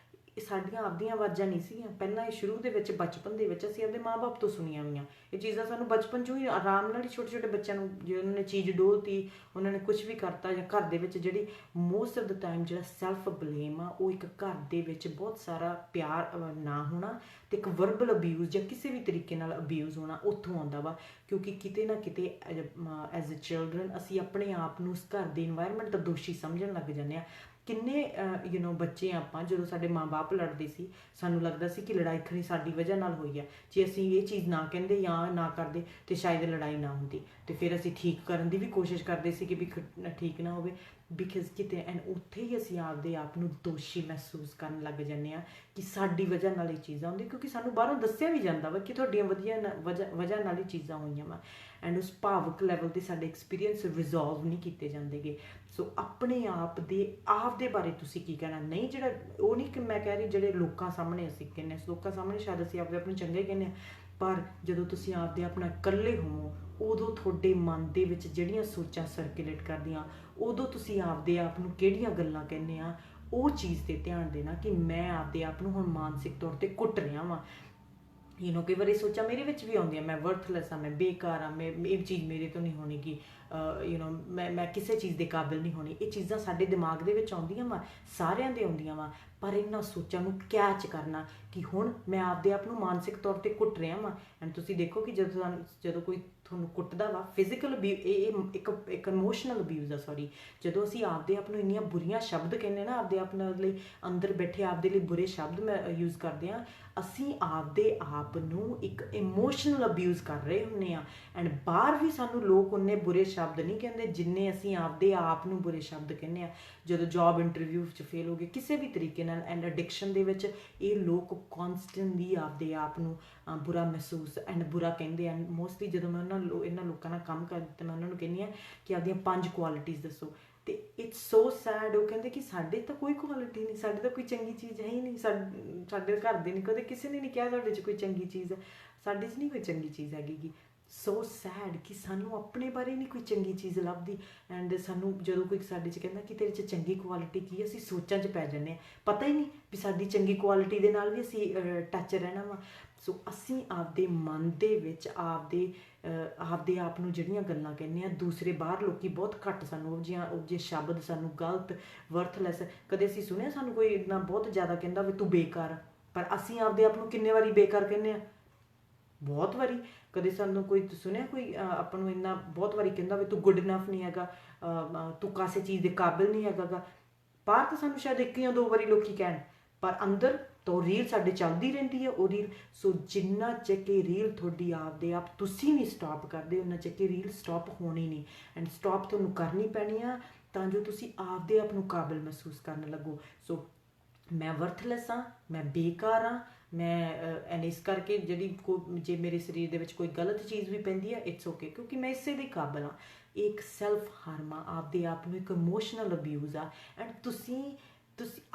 ਇਹ ਸਾਡੀਆਂ ਆਪਦੀਆਂ ਆਵਾਜ਼ਾਂ ਨਹੀਂ ਸੀਗੀਆਂ। ਪਹਿਲਾਂ ਇਹ ਸ਼ੁਰੂ ਦੇ ਵਿੱਚ ਬਚਪਨ ਦੇ ਵਿੱਚ ਅਸੀਂ ਆਪਣੇ ਮਾਂ-ਬਾਪ ਤੋਂ ਸੁਣੀਆਂ ਹੋਈਆਂ ਇਹ ਚੀਜ਼ਾਂ। ਸਾਨੂੰ ਬਚਪਨ 'ਚੋਂ ਹੀ ਆਰਾਮ ਨਾਲ ਹੀ ਛੋਟੇ ਬੱਚਿਆਂ ਨੂੰ ਜੇ ਉਹਨਾਂ ਨੇ ਚੀਜ਼ ਡੋਲਤੀ, ਉਹਨਾਂ ਨੇ ਕੁਝ ਵੀ ਕਰਤਾ, ਜਾਂ ਘਰ ਦੇ ਵਿੱਚ ਜਿਹੜੀ ਮੋਸਟ ਆਫ ਦ ਟਾਈਮ ਜਿਹੜਾ ਸੈਲਫ ਬਲੇਮ ਆ ਉਹ ਇੱਕ ਘਰ ਦੇ ਵਿੱਚ ਬਹੁਤ ਸਾਰਾ ਪਿਆਰ ਨਾ ਹੋਣਾ ਅਤੇ ਇੱਕ ਵਰਬਲ ਅਬਿਊਜ਼ ਜਾਂ ਕਿਸੇ ਵੀ ਤਰੀਕੇ ਨਾਲ ਅਬਿਊਜ਼ ਹੋਣਾ ਉੱਥੋਂ ਆਉਂਦਾ ਵਾ। ਕਿਉਂਕਿ ਕਿਤੇ ਨਾ ਕਿਤੇ ਐਜ਼ ਅ ਚਿਲਡਰਨ ਅਸੀਂ ਆਪਣੇ ਆਪ ਨੂੰ ਉਸ ਘਰ ਦੇ ਇਨਵਾਇਰਮੈਂਟ ਦਾ ਦੋਸ਼ੀ ਸਮਝਣ ਲੱਗ ਜਾਂਦੇ ਹਾਂ। ਕਿੰਨੇ ਬੱਚੇ ਆਪਾਂ ਜਦੋਂ ਸਾਡੇ ਮਾਂ-ਬਾਪ ਲੜਦੇ ਸੀ ਸਾਨੂੰ ਲੱਗਦਾ ਸੀ ਕਿ ਲੜਾਈ ਖਣੀ ਸਾਡੀ ਵਜ੍ਹਾ ਨਾਲ ਹੋਈ ਹੈ। ਜੇ ਅਸੀਂ ਇਹ ਚੀਜ਼ ਨਾ ਕਹਿੰਦੇ ਜਾਂ ਨਾ ਕਰਦੇ ਤਾਂ ਸ਼ਾਇਦ ਲੜਾਈ ਨਾ ਹੁੰਦੀ, ਅਤੇ ਫਿਰ ਅਸੀਂ ਠੀਕ ਕਰਨ ਦੀ ਵੀ ਕੋਸ਼ਿਸ਼ ਕਰਦੇ ਸੀ ਕਿ ਵੀ ਠੀਕ ਨਾ ਹੋਵੇ। ਬਿਕਾਜ਼ ਕਿਤੇ ਉੱਥੇ ਹੀ ਅਸੀਂ ਆਪਦੇ ਆਪ ਨੂੰ ਦੋਸ਼ੀ ਮਹਿਸੂਸ ਕਰਨ ਲੱਗ ਜਾਂਦੇ ਹਾਂ ਕਿ ਸਾਡੀ ਵਜ੍ਹਾ ਨਾਲ ਇਹ ਚੀਜ਼ਾਂ ਹੁੰਦੀਆਂ, ਕਿਉਂਕਿ ਸਾਨੂੰ ਬਾਹਰੋਂ ਦੱਸਿਆ ਵੀ ਜਾਂਦਾ ਵਾ ਕਿ ਤੁਹਾਡੀਆਂ ਵਜ੍ਹਾ ਨਾਲ ਹੀ ਚੀਜ਼ਾਂ ਹੋਈਆਂ ਵਾ। ਐਂਡ ਉਸ ਭਾਵੁਕ ਲੈਵਲ 'ਤੇ ਸਾਡੇ ਐਕਸਪੀਰੀਅੰਸ ਰਿਜ਼ੋਲਵ ਨਹੀਂ ਕੀਤੇ ਜਾਂਦੇ ਗੇ। ਸੋ ਆਪਣੇ ਆਪ ਦੇ ਬਾਰੇ ਤੁਸੀਂ ਕੀ ਕਹਿਣਾ? ਨਹੀਂ, ਜਿਹੜਾ ਉਹ ਨਹੀਂ ਕਿ ਮੈਂ ਕਹਿ ਰਹੀ ਜਿਹੜੇ ਲੋਕਾਂ ਸਾਹਮਣੇ ਅਸੀਂ ਕਹਿੰਦੇ, ਲੋਕਾਂ ਸਾਹਮਣੇ ਸ਼ਾਇਦ ਅਸੀਂ ਆਪਦੇ ਆਪ ਨੂੰ ਚੰਗੇ ਕਹਿੰਦੇ ਹਾਂ, ਪਰ ਜਦੋਂ ਤੁਸੀਂ ਆਪਦੇ ਆਪਣਾ ਇਕੱਲੇ ਹੋਵੋ ਉਦੋਂ ਤੁਹਾਡੇ ਮਨ ਦੇ ਵਿੱਚ ਜਿਹੜੀਆਂ ਸੋਚਾਂ ਸਰਕੂਲੇਟ ਕਰਦੀਆਂ, ਉਦੋਂ ਤੁਸੀਂ ਆਪਦੇ ਆਪ ਨੂੰ ਕਿਹੜੀਆਂ ਗੱਲਾਂ ਕਹਿੰਦੇ ਆ ਉਹ ਚੀਜ਼ 'ਤੇ ਧਿਆਨ ਦੇਣਾ ਕਿ ਮੈਂ ਆਪਦੇ ਆਪ ਨੂੰ ਹੁਣ ਮਾਨਸਿਕ ਤੌਰ 'ਤੇ ਕੁੱਟ ਰਿਹਾ ਵਾਂ। ਕਈ ਵਾਰੀ ਸੋਚਾਂ ਮੇਰੇ ਵਿੱਚ ਵੀ ਆਉਂਦੀਆਂ, ਮੈਂ ਵਰਥਲੈਸ ਹਾਂ, ਮੈਂ ਬੇਕਾਰ ਹਾਂ, ਮੈਂ ਇਹ ਚੀਜ਼ ਮੇਰੇ ਤੋਂ ਨਹੀਂ ਹੋਣੀ ਗੀ, ਮੈਂ ਕਿਸੇ ਚੀਜ਼ ਦੇ ਕਾਬਿਲ ਨਹੀਂ ਹੋਣੀ। ਇਹ ਚੀਜ਼ਾਂ ਸਾਡੇ ਦਿਮਾਗ ਦੇ ਵਿੱਚ ਆਉਂਦੀਆਂ ਵਾ, ਸਾਰਿਆਂ ਦੇ ਆਉਂਦੀਆਂ ਵਾ, ਪਰ ਇਹਨਾਂ ਸੋਚਾਂ ਨੂੰ ਕੈਚ ਕਰਨਾ ਕਿ ਹੁਣ ਮੈਂ ਆਪਦੇ ਆਪ ਨੂੰ ਮਾਨਸਿਕ ਤੌਰ 'ਤੇ ਕੁੱਟ ਰਿਹਾ ਵਾਂ। ਐਂਡ ਤੁਸੀਂ ਦੇਖੋ ਕਿ ਜਦੋਂ ਕੋਈ ਤੁਹਾਨੂੰ ਕੁੱਟਦਾ ਵਾ, ਫਿਜ਼ੀਕਲ ਇਹ ਇੱਕ ਇਮੋਸ਼ਨਲ ਅਬਿਊਜ਼ ਆ, ਸੌਰੀ, ਜਦੋਂ ਅਸੀਂ ਆਪਦੇ ਆਪ ਨੂੰ ਇੰਨੀਆਂ ਬੁਰੀਆਂ ਸ਼ਬਦ ਕਹਿੰਦੇ ਨਾ, ਆਪਦੇ ਆਪ ਲਈ ਅੰਦਰ ਬੈਠੇ ਆਪਦੇ ਲਈ ਬੁਰੇ ਸ਼ਬਦ ਮੈਂ ਯੂਜ਼ ਕਰਦੇ ਹਾਂ, ਅਸੀਂ ਆਪਦੇ ਆਪ ਨੂੰ ਇੱਕ ਇਮੋਸ਼ਨਲ ਅਬਿਊਜ਼ ਕਰ ਰਹੇ ਹੁੰਦੇ ਹਾਂ। ਐਂਡ ਬਾਹਰ ਵੀ ਸਾਨੂੰ ਲੋਕ ਉਨੇ ਬੁਰੇ ਸ਼ਬਦ ਨਹੀਂ ਕਹਿੰਦੇ ਜਿੰਨੇ ਅਸੀਂ ਆਪਦੇ ਆਪ ਨੂੰ ਬੁਰੇ ਸ਼ਬਦ ਕਹਿੰਦੇ ਹਾਂ। ਜਦੋਂ ਜੋਬ ਇੰਟਰਵਿਊ 'ਚ ਫੇਲ ਹੋ ਗਏ ਕਿਸੇ ਵੀ ਤਰੀਕੇ ਨਾਲ, ਐਂਡ ਐਡਿਕਸ਼ਨ ਦੇ ਵਿੱਚ ਇਹ ਲੋਕ ਕੌਨਸਟੈਂਟਲੀ ਆਪਦੇ ਆਪ ਨੂੰ ਬੁਰਾ ਮਹਿਸੂਸ ਐਂਡ ਬੁਰਾ ਕਹਿੰਦੇ ਹਨ। ਮੋਸਟਲੀ ਜਦੋਂ ਮੈਂ ਇਹਨਾਂ ਲੋਕਾਂ ਨਾਲ ਕੰਮ ਕਰਦੀ ਤਾਂ ਮੈਂ ਉਹਨਾਂ ਨੂੰ ਕਹਿੰਦੀ ਹਾਂ ਕਿ ਆਪਦੀਆਂ 5 ਕੁਆਲਿਟੀਜ਼ ਦੱਸੋ, ਅਤੇ ਇਟਸ ਸੋ ਸੈਡ। ਉਹ ਕਹਿੰਦੇ ਕਿ ਸਾਡੇ ਤਾਂ ਕੋਈ ਕੁਆਲਿਟੀ ਨਹੀਂ, ਸਾਡੇ ਤਾਂ ਕੋਈ ਚੰਗੀ ਚੀਜ਼ ਹੈ ਹੀ ਨਹੀਂ, ਸਾਡੇ ਘਰ ਦੇ ਨਹੀਂ, ਕਦੇ ਕਿਸੇ ਨੇ ਨਹੀਂ ਕਿਹਾ ਤੁਹਾਡੇ 'ਚ ਕੋਈ ਚੰਗੀ ਚੀਜ਼ ਹੈ, ਸਾਡੇ 'ਚ ਨਹੀਂ ਕੋਈ ਚੰਗੀ ਚੀਜ਼ ਹੈਗੀ ਗੀ। ਸੋ ਸੈਡ ਕਿ ਸਾਨੂੰ ਆਪਣੇ ਬਾਰੇ ਨਹੀਂ ਕੋਈ ਚੰਗੀ ਚੀਜ਼ ਲੱਭਦੀ। ਐਂਡ ਸਾਨੂੰ ਜਦੋਂ ਕੋਈ ਸਾਡੇ 'ਚ ਕਹਿੰਦਾ ਕਿ ਤੇਰੇ 'ਚ ਚੰਗੀ ਕੁਆਲਿਟੀ ਕੀ, ਅਸੀਂ ਸੋਚਾਂ 'ਚ ਪੈ ਜਾਂਦੇ ਹਾਂ, ਪਤਾ ਹੀ ਨਹੀਂ ਵੀ ਸਾਡੀ ਚੰਗੀ ਕੁਆਲਿਟੀ ਦੇ ਨਾਲ ਵੀ ਅਸੀਂ ਟੱਚ ਰਹਿਣਾ ਵਾ। ਸੋ ਅਸੀਂ ਆਪਦੇ ਮਨ ਦੇ ਵਿੱਚ ਆਪਦੇ ਆਪ ਨੂੰ ਜਿਹੜੀਆਂ ਗੱਲਾਂ ਕਹਿੰਦੇ ਹਾਂ, ਦੂਸਰੇ ਬਾਹਰ ਲੋਕੀ ਬਹੁਤ ਘੱਟ ਸਾਨੂੰ ਉਹ ਜਿਹੇ ਸ਼ਬਦ, ਸਾਨੂੰ ਗਲਤ, ਵਰਥਲੈਸ, ਕਦੇ ਅਸੀਂ ਸੁਣਿਆ ਸਾਨੂੰ ਕੋਈ ਇੰਨਾ ਬਹੁਤ ਜ਼ਿਆਦਾ ਕਹਿੰਦਾ ਵੀ ਤੂੰ ਬੇਕਾਰ, ਪਰ ਅਸੀਂ ਆਪਦੇ ਆਪ ਨੂੰ ਕਿੰਨੇ ਵਾਰੀ ਬੇਕਾਰ ਕਹਿੰਦੇ ਹਾਂ? ਬਹੁਤ ਵਾਰੀ। ਕਦੇ ਸਾਨੂੰ ਕੋਈ ਸੁਣਿਆ ਕੋਈ ਆਪਾਂ ਨੂੰ ਇੰਨਾ ਬਹੁਤ ਵਾਰੀ ਕਹਿੰਦਾ ਵੀ ਤੂੰ ਗੁੱਡ ਇਨਫ ਨਹੀਂ ਹੈਗਾ, ਤੂੰ ਕਿਸੇ ਚੀਜ਼ ਦੇ ਕਾਬਿਲ ਨਹੀਂ ਹੈਗਾ ਗਾ। ਬਾਹਰ ਤਾਂ ਸਾਨੂੰ ਸ਼ਾਇਦ 1 ਜਾਂ 2 ਵਾਰੀ ਲੋਕੀ ਕਹਿਣ, ਪਰ ਅੰਦਰ ਤਾਂ ਉਹ ਰੀਲ ਸਾਡੇ ਚੱਲਦੀ ਰਹਿੰਦੀ ਹੈ, ਉਹ ਰੀਲ। ਸੋ ਜਿੰਨਾ ਚੱਕੇ ਰੀਲ ਤੁਹਾਡੀ ਆਪਦੇ ਆਪ ਤੁਸੀਂ ਨਹੀਂ ਸਟਾਪ ਕਰਦੇ, ਉਹਨਾਂ ਚੱਕੇ ਰੀਲ ਸਟਾਪ ਹੋਣੀ ਨਹੀਂ। ਐਂਡ ਸਟਾਪ ਤੁਹਾਨੂੰ ਕਰਨੀ ਪੈਣੀ ਆ ਤਾਂ ਜੋ ਤੁਸੀਂ ਆਪਦੇ ਆਪ ਨੂੰ ਕਾਬਿਲ ਮਹਿਸੂਸ ਕਰਨ ਲੱਗੋ। ਸੋ ਮੈਂ ਵਰਥਲੈਸ ਹਾਂ, ਮੈਂ ਬੇਕਾਰ ਹਾਂ, ਮੈਂ ਇਸ ਕਰਕੇ ਜੇ ਮੇਰੇ ਸਰੀਰ ਦੇ ਵਿੱਚ ਕੋਈ ਗਲਤ ਚੀਜ਼ ਵੀ ਪੈਂਦੀ ਹੈ, ਇਟਸ ਓਕੇ, ਕਿਉਂਕਿ ਮੈਂ ਇਸੇ ਦੇ ਕਾਬਿਲ ਹਾਂ। ਇਹ ਇੱਕ ਸੈਲਫ ਹਾਰਮ ਆ, ਆਪਦੇ ਆਪ ਨੂੰ ਇੱਕ ਇਮੋਸ਼ਨਲ ਅਬਿਊਜ਼ ਆ। ਐਂਡ ਤੁਸੀਂ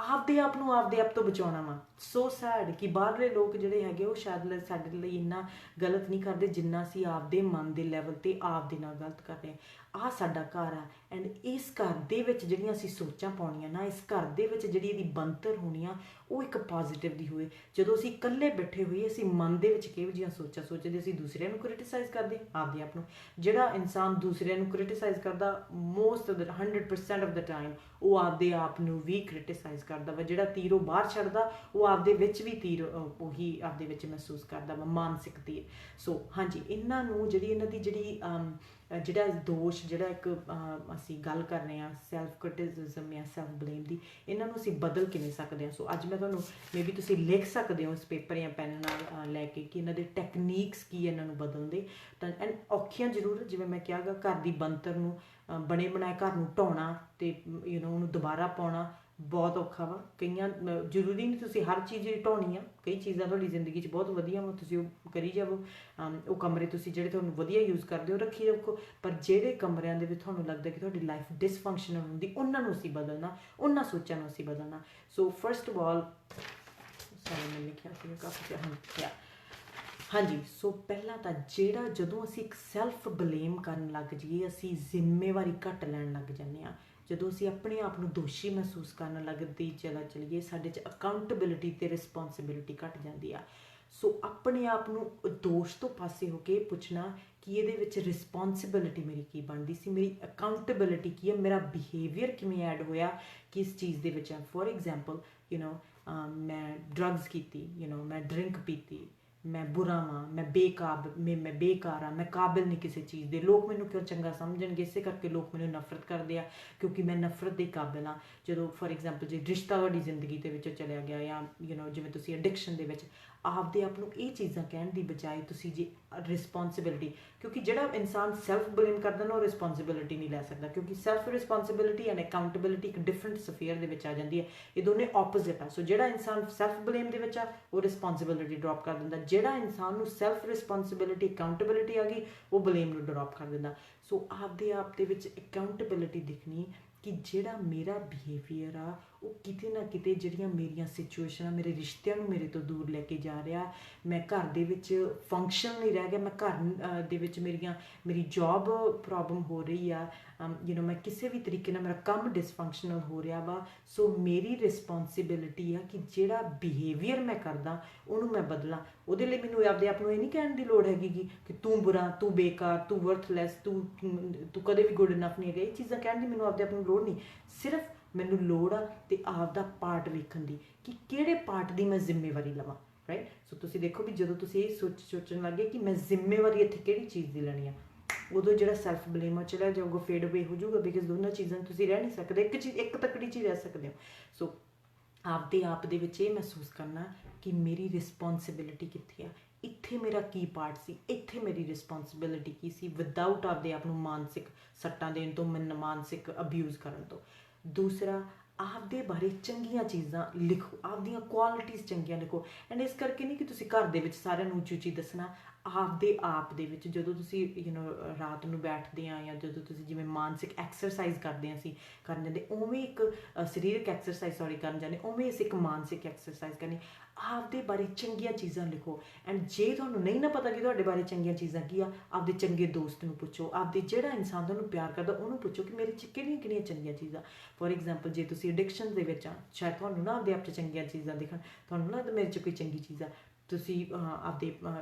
ਆਪਦੇ ਆਪ ਨੂੰ ਆਪਦੇ ਆਪ ਤੋਂ ਬਚਾਉਣਾ ਵਾ। ਸੋ ਸੈਡ ਕਿ ਬਾਹਰਲੇ ਲੋਕ ਜਿਹੜੇ ਹੈਗੇ ਉਹ ਸ਼ਾਇਦ ਸਾਡੇ ਲਈ ਇੰਨਾ ਗਲਤ ਨਹੀਂ ਕਰਦੇ ਜਿੰਨਾ ਅਸੀਂ ਆਪਦੇ ਮਨ ਦੇ ਲੈਵਲ 'ਤੇ ਆਪਦੇ ਨਾਲ ਗਲਤ ਕਰਦੇ ਹਾਂ। ਆਹ ਸਾਡਾ ਘਰ ਆ, ਐਂਡ ਇਸ ਘਰ ਦੇ ਵਿੱਚ ਜਿਹੜੀਆਂ ਅਸੀਂ ਸੋਚਾਂ ਪਾਉਣੀਆਂ ਨਾ, ਇਸ ਘਰ ਦੇ ਵਿੱਚ ਜਿਹੜੀ ਇਹਦੀ ਬਣਤਰ ਹੋਣੀ ਆ ਉਹ ਇੱਕ ਪੋਜ਼ੀਟਿਵ ਦੀ ਹੋਵੇ। ਜਦੋਂ ਅਸੀਂ ਇਕੱਲੇ ਬੈਠੇ ਹੋਈਏ, ਅਸੀਂ ਮਨ ਦੇ ਵਿੱਚ ਕਿਹੋ ਜਿਹੀਆਂ ਸੋਚਾਂ ਸੋਚਦੇ, ਅਸੀਂ ਦੂਸਰਿਆਂ ਨੂੰ ਕ੍ਰਿਟੀਸਾਈਜ਼ ਕਰਦੇ ਆਪਦੇ ਆਪ ਨੂੰ। ਜਿਹੜਾ ਇਨਸਾਨ ਦੂਸਰਿਆਂ ਨੂੰ ਕ੍ਰਿਟੀਸਾਈਜ਼ ਕਰਦਾ, most of the 100% of the time ਉਹ ਆਪਦੇ ਆਪ ਨੂੰ ਵੀ ਕ੍ਰਿਟੀਸਾਈਜ਼ ਕਰਦਾ ਵਾ। ਜਿਹੜਾ ਤੀਰ ਉਹ ਬਾਹਰ ਛੱਡਦਾ, ਉਹ ਆਪਦੇ ਵਿੱਚ ਵੀ ਤੀਰ ਉਹੀ ਆਪਦੇ ਵਿੱਚ ਮਹਿਸੂਸ ਕਰਦਾ ਵਾ, ਮਾਨਸਿਕ ਤੀਰ। ਸੋ ਹਾਂਜੀ, ਇਹਨਾਂ ਨੂੰ ਇਹਨਾਂ ਦੀ ਜਿਹੜਾ ਦੋਸ਼, ਜਿਹੜਾ ਇੱਕ ਅਸੀਂ ਗੱਲ ਕਰ ਰਹੇ ਹਾਂ ਸੈਲਫ ਕ੍ਰਿਟਿਸਿਜ਼ਮ ਜਾਂ ਸੈਲਫ ਬਲੇਮ ਦੀ, ਇਹਨਾਂ ਨੂੰ ਅਸੀਂ ਬਦਲ ਕਿਵੇਂ ਸਕਦੇ ਹਾਂ। ਸੋ ਅੱਜ ਮੈਂ ਤੁਹਾਨੂੰ ਮੇਬੀ ਤੁਸੀਂ ਲਿਖ ਸਕਦੇ ਹੋ ਇਸ ਪੇਪਰ ਜਾਂ ਪੈਨ ਨਾਲ ਲੈ ਕੇ ਕਿ ਇਹਨਾਂ ਦੇ ਟੈਕਨੀਕਸ ਕੀ ਇਹਨਾਂ ਨੂੰ ਬਦਲਣ ਦੇ। ਤਾਂ ਐਂਡ ਔਖੀਆਂ ਜ਼ਰੂਰ, ਜਿਵੇਂ ਮੈਂ ਕਿਹਾ ਗਾ, ਘਰ ਦੀ ਬਣਤਰ ਨੂੰ, ਬਣੇ ਬਣਾਏ ਘਰ ਨੂੰ ਢਾਉਣਾ ਅਤੇ ਉਹਨੂੰ ਦੁਬਾਰਾ ਪਾਉਣਾ ਬਹੁਤ ਔਖਾ ਵਾ। ਕਈਆਂ ਜ਼ਰੂਰੀ ਨਹੀਂ ਤੁਸੀਂ ਹਰ ਚੀਜ਼ ਢਾਉਣੀ ਆ, ਕਈ ਚੀਜ਼ਾਂ ਤੁਹਾਡੀ ਜ਼ਿੰਦਗੀ 'ਚ ਬਹੁਤ ਵਧੀਆ ਵਾ, ਤੁਸੀਂ ਉਹ ਕਰੀ ਜਾਵੋ। ਉਹ ਕਮਰੇ ਤੁਸੀਂ ਜਿਹੜੇ ਤੁਹਾਨੂੰ ਵਧੀਆ ਯੂਜ਼ ਕਰਦੇ ਹੋ ਰੱਖੀ ਰੱਖੋ, ਪਰ ਜਿਹੜੇ ਕਮਰਿਆਂ ਦੇ ਵਿੱਚ ਤੁਹਾਨੂੰ ਲੱਗਦਾ ਕਿ ਤੁਹਾਡੀ ਲਾਈਫ ਡਿਸਫੰਕਸ਼ਨਲ ਹੁੰਦੀ, ਉਹਨਾਂ ਨੂੰ ਅਸੀਂ ਬਦਲਣਾ, ਉਹਨਾਂ ਸੋਚਾਂ ਨੂੰ ਅਸੀਂ ਬਦਲਣਾ। ਸੋ ਫਸਟ ਆਫ ਆਲ, ਮੈਂ ਲਿਖਿਆ ਸੀ ਕਾਫੀ ਹਾਂਜੀ। ਸੋ ਪਹਿਲਾਂ ਤਾਂ ਜਦੋਂ ਅਸੀਂ ਇੱਕ ਸੈਲਫ ਬਲੇਮ ਕਰਨ ਲੱਗ ਜਾਈਏ, ਅਸੀਂ ਜ਼ਿੰਮੇਵਾਰੀ ਘੱਟ ਲੈਣ ਲੱਗ ਜਾਂਦੇ ਹਾਂ। ਜਦੋਂ ਅਸੀਂ ਆਪਣੇ ਆਪ ਨੂੰ ਦੋਸ਼ੀ ਮਹਿਸੂਸ ਕਰਨ ਲੱਗਦੀ ਚਲੀਏ, ਸਾਡੇ 'ਚ ਅਕਾਊਂਟੇਬਿਲਿਟੀ ਤੇ ਰਿਸਪੌਂਸਿਬਿਲਿਟੀ ਘੱਟ ਜਾਂਦੀ ਆ। ਸੋ ਆਪਣੇ ਆਪ ਨੂੰ ਦੋਸ਼ ਤੋਂ ਪਾਸੇ ਹੋ ਕੇ ਪੁੱਛਣਾ ਕਿ ਇਹਦੇ ਵਿੱਚ ਰਿਸਪੌਂਸਿਬਿਲਿਟੀ ਮੇਰੀ ਕੀ ਬਣਦੀ ਸੀ, ਮੇਰੀ ਅਕਾਊਂਟੇਬਿਲਿਟੀ ਕੀ ਹੈ, ਮੇਰਾ ਬਿਹੇਵੀਅਰ ਕਿਵੇਂ ਐਡ ਹੋਇਆ ਕਿਸ ਚੀਜ਼ ਦੇ ਵਿੱਚ ਹੈ। ਫੋਰ ਐਗਜ਼ਾਮਪਲ ਮੈਂ ਡਰੱਗਸ ਕੀਤੀ, ਮੈਂ ਡਰਿੰਕ ਪੀਤੀ, ਮੈਂ ਬੁਰਾ ਵਾਂ, ਮੈਂ ਬੇਕਾਰ ਹਾਂ, ਮੈਂ ਕਾਬਿਲ ਨਹੀਂ ਕਿਸੇ ਚੀਜ਼ ਦੇ। ਲੋਕ ਮੈਨੂੰ ਕਿਉਂ ਚੰਗਾ ਸਮਝਣਗੇ? ਇਸੇ ਕਰਕੇ ਲੋਕ ਮੈਨੂੰ ਨਫ਼ਰਤ ਕਰਦੇ ਆ, ਕਿਉਂਕਿ ਮੈਂ ਨਫ਼ਰਤ ਦੇ ਕਾਬਿਲ ਹਾਂ। ਜਦੋਂ ਫੋਰ ਐਗਜ਼ਾਮਪਲ ਜੇ ਰਿਸ਼ਤਾ ਤੁਹਾਡੀ ਜ਼ਿੰਦਗੀ ਦੇ ਵਿੱਚੋਂ ਚਲਿਆ ਗਿਆ, ਜਾਂ ਜਿਵੇਂ ਤੁਸੀਂ ਐਡਿਕਸ਼ਨ ਦੇ ਵਿੱਚ, ਆਪਦੇ ਆਪ ਨੂੰ ਇਹ ਚੀਜ਼ਾਂ ਕਹਿਣ ਦੀ ਬਜਾਏ ਤੁਸੀਂ ਜੇ ਰਿਸਪੌਂਸਿਬਿਲਿਟੀ, ਕਿਉਂਕਿ ਜਿਹੜਾ ਇਨਸਾਨ ਸੈਲਫ ਬਲੇਮ ਕਰਦਾ ਨਾ, ਉਹ ਰਿਸਪੌਂਸਿਬਿਲਿਟੀ ਨਹੀਂ ਲੈ ਸਕਦਾ, ਕਿਉਂਕਿ ਸੈਲਫ ਰਿਸਪੌਂਸਿਬਿਲਿਟੀ ਐਂਡ ਅਕਾਊਂਟੇਬਿਲਿਟੀ ਇੱਕ ਡਿਫਰੈਂਟ ਸਫੇਅਰ ਦੇ ਵਿੱਚ ਆ ਜਾਂਦੀ ਹੈ। ਇਹ ਦੋਨੇ ਆਪੋਜ਼ਿਟ ਆ। ਸੋ ਜਿਹੜਾ ਇਨਸਾਨ ਸੈਲਫ ਬਲੇਮ ਦੇ ਵਿੱਚ ਆ, ਉਹ ਰਿਸਪੌਂਸਿਬਿਲਿਟੀ ਡਰੋਪ ਕਰ ਦਿੰਦਾ। ਜਿਹੜਾ ਇਨਸਾਨ ਨੂੰ ਸੈਲਫ ਰਿਸਪੌਂਸਿਬਿਲਿਟੀ ਅਕਾਊਂਟੇਬਿਲਿਟੀ ਆ ਗਈ, ਉਹ ਬਲੇਮ ਨੂੰ ਡਰੋਪ ਕਰ ਦਿੰਦਾ। ਸੋ ਆਪਦੇ ਆਪ ਦੇ ਵਿੱਚ ਅਕਾਊਂਟੇਬਿਲਿਟੀ ਦਿਖਣੀ ਕਿ ਜਿਹੜਾ ਮੇਰਾ ਬਿਹੇਵੀਅਰ ਆ, ਉਹ ਕਿਤੇ ਨਾ ਕਿਤੇ ਜਿਹੜੀਆਂ ਮੇਰੀਆਂ ਸਿਚੁਏਸ਼ਨਾਂ, ਮੇਰੇ ਰਿਸ਼ਤਿਆਂ ਨੂੰ ਮੇਰੇ ਤੋਂ ਦੂਰ ਲੈ ਕੇ ਜਾ ਰਿਹਾ। ਮੈਂ ਘਰ ਦੇ ਵਿੱਚ ਫੰਕਸ਼ਨ ਨਹੀਂ ਰਹਿ ਗਿਆ, ਮੈਂ ਘਰ ਦੇ ਵਿੱਚ ਮੇਰੀ ਜੌਬ ਪ੍ਰੋਬਲਮ ਹੋ ਰਹੀ ਆ, ਮੈਂ ਕਿਸੇ ਵੀ ਤਰੀਕੇ ਨਾਲ ਮੇਰਾ ਕੰਮ ਡਿਸਫੰਕਸ਼ਨਲ ਹੋ ਰਿਹਾ ਵਾ। ਸੋ ਮੇਰੀ ਰਿਸਪੌਂਸਿਬਿਲਿਟੀ ਆ ਕਿ ਜਿਹੜਾ ਬਿਹੇਵੀਅਰ ਮੈਂ ਕਰਦਾ ਉਹਨੂੰ ਮੈਂ ਬਦਲਾਂ। ਉਹਦੇ ਲਈ ਮੈਨੂੰ ਆਪਦੇ ਆਪ ਨੂੰ ਇਹ ਨਹੀਂ ਕਹਿਣ ਦੀ ਲੋੜ ਹੈਗੀ ਕਿ ਤੂੰ ਬੁਰਾ, ਤੂੰ ਬੇਕਾਰ, ਤੂੰ ਵਰਥਲੈਸ, ਤੂੰ ਕਦੇ ਵੀ ਗੁੱਡ ਇਨਫ ਨਹੀਂ ਹੈਗਾ। ਇਹ ਚੀਜ਼ਾਂ ਕਹਿਣ ਦੀ ਮੈਨੂੰ ਆਪਦੇ ਆਪ ਨੂੰ ਲੋੜ ਨਹੀਂ। ਸਿਰਫ ਮੈਨੂੰ ਲੋੜ ਆ ਤੇ ਆਪਦਾ ਪਾਰਟ ਵੇਖਣ ਦੀ ਕਿ ਕਿਹੜੇ ਪਾਰਟ ਦੀ ਮੈਂ ਜ਼ਿੰਮੇਵਾਰੀ ਲਵਾਂ, ਰਾਈਟ। ਸੋ ਤੁਸੀਂ ਦੇਖੋ ਵੀ ਜਦੋਂ ਤੁਸੀਂ ਇਹ ਸੋਚਣ ਲੱਗੇ ਕਿ ਮੈਂ ਜ਼ਿੰਮੇਵਾਰੀ ਇੱਥੇ ਕਿਹੜੀ ਚੀਜ਼ ਦੀ ਲੈਣੀ ਆ, ਉਦੋਂ ਜਿਹੜਾ ਸੈਲਫ ਬਲੇਮ ਆ ਚਲਾ ਜਾਊਗਾ, ਫੇਡ ਅਵੇ ਹੋ ਜਾਊਗਾ। ਬਿਕਾਜ਼ ਦੋਨਾਂ ਚੀਜ਼ਾਂ ਤੁਸੀਂ ਰਹਿ ਨਹੀਂ ਸਕਦੇ, ਇੱਕ ਤਕੜੀ ਚੀਜ਼ ਰਹਿ ਸਕਦੇ ਹੋ। ਸੋ ਆਪਦੇ ਆਪ ਦੇ ਵਿੱਚ ਇਹ ਮਹਿਸੂਸ ਕਰਨਾ ਕਿ ਮੇਰੀ ਰਿਸਪੌਂਸਿਬਿਲਿਟੀ ਕਿੱਥੇ ਆ, ਇੱਥੇ ਮੇਰਾ ਕੀ ਪਾਰਟ ਸੀ, ਇੱਥੇ ਮੇਰੀ ਰਿਸਪੌਂਸਿਬਿਲਿਟੀ ਕੀ ਸੀ, ਵਿਦਆਊਟ ਆਪਦੇ ਆਪ ਨੂੰ ਮਾਨਸਿਕ ਸੱਟਾਂ ਦੇਣ ਤੋਂ, ਮਾਨਸਿਕ ਅਬਿਊਜ਼ ਕਰਨ ਤੋਂ। ਦੂਸਰਾ, ਆਪਦੇ ਬਾਰੇ ਚੰਗੀਆਂ ਚੀਜ਼ਾਂ ਲਿਖੋ, ਆਪਦੀਆਂ ਕੁਆਲਿਟੀਜ਼ ਚੰਗੀਆਂ ਲਿਖੋ। ਐਂਡ ਇਸ ਕਰਕੇ ਨਹੀਂ ਕਿ ਤੁਸੀਂ ਘਰ ਦੇ ਵਿੱਚ ਸਾਰਿਆਂ ਨੂੰ ਉੱਚੀ ਉੱਚੀ ਦੱਸਣਾ, ਆਪਦੇ ਆਪ ਦੇ ਵਿੱਚ ਜਦੋਂ ਤੁਸੀਂ ਰਾਤ ਨੂੰ ਬੈਠਦੇ ਆ, ਜਾਂ ਜਦੋਂ ਤੁਸੀਂ ਜਿਵੇਂ ਮਾਨਸਿਕ ਐਕਸਰਸਾਈਜ਼ ਕਰਦੇ ਹਾਂ ਅਸੀਂ ਕਰਨ ਜਾਂਦੇ, ਉਵੇਂ ਇੱਕ ਸਰੀਰਕ ਐਕਸਰਸਾਈਜ਼ ਕਰਨ ਜਾਂਦੇ, ਉਵੇਂ ਅਸੀਂ ਇੱਕ ਮਾਨਸਿਕ ਐਕਸਰਸਾਈਜ਼ ਕਰਨੀ। ਆਪਦੇ ਬਾਰੇ ਚੰਗੀਆਂ ਚੀਜ਼ਾਂ ਲਿਖੋ। ਐਂਡ ਜੇ ਤੁਹਾਨੂੰ ਨਹੀਂ ਨਾ ਪਤਾ ਕਿ ਤੁਹਾਡੇ ਬਾਰੇ ਚੰਗੀਆਂ ਚੀਜ਼ਾਂ ਕੀ ਆ, ਆਪਦੇ ਚੰਗੇ ਦੋਸਤ ਨੂੰ ਪੁੱਛੋ, ਆਪਦੇ ਜਿਹੜਾ ਇਨਸਾਨ ਤੁਹਾਨੂੰ ਪਿਆਰ ਕਰਦਾ ਉਹਨੂੰ ਪੁੱਛੋ ਕਿ ਮੇਰੇ 'ਚ ਕਿਹੜੀਆਂ ਚੰਗੀਆਂ ਚੀਜ਼ਾਂ। ਫੋਰ ਐਗਜ਼ਾਮਪਲ ਜੇ ਤੁਸੀਂ ਐਡਿਕਸ਼ਨ ਦੇ ਵਿੱਚ ਆ, ਸ਼ਾਇਦ ਤੁਹਾਨੂੰ ਨਾ ਆਪਦੇ ਆਪ 'ਚ ਚੰਗੀਆਂ ਚੀਜ਼ਾਂ ਦਿਖਣ, ਤੁਹਾਨੂੰ ਨਾ ਮੇਰੇ 'ਚ ਕੋਈ ਚੰਗੀ ਚੀਜ਼ ਆ। ਤੁਸੀਂ ਆਪਦੇ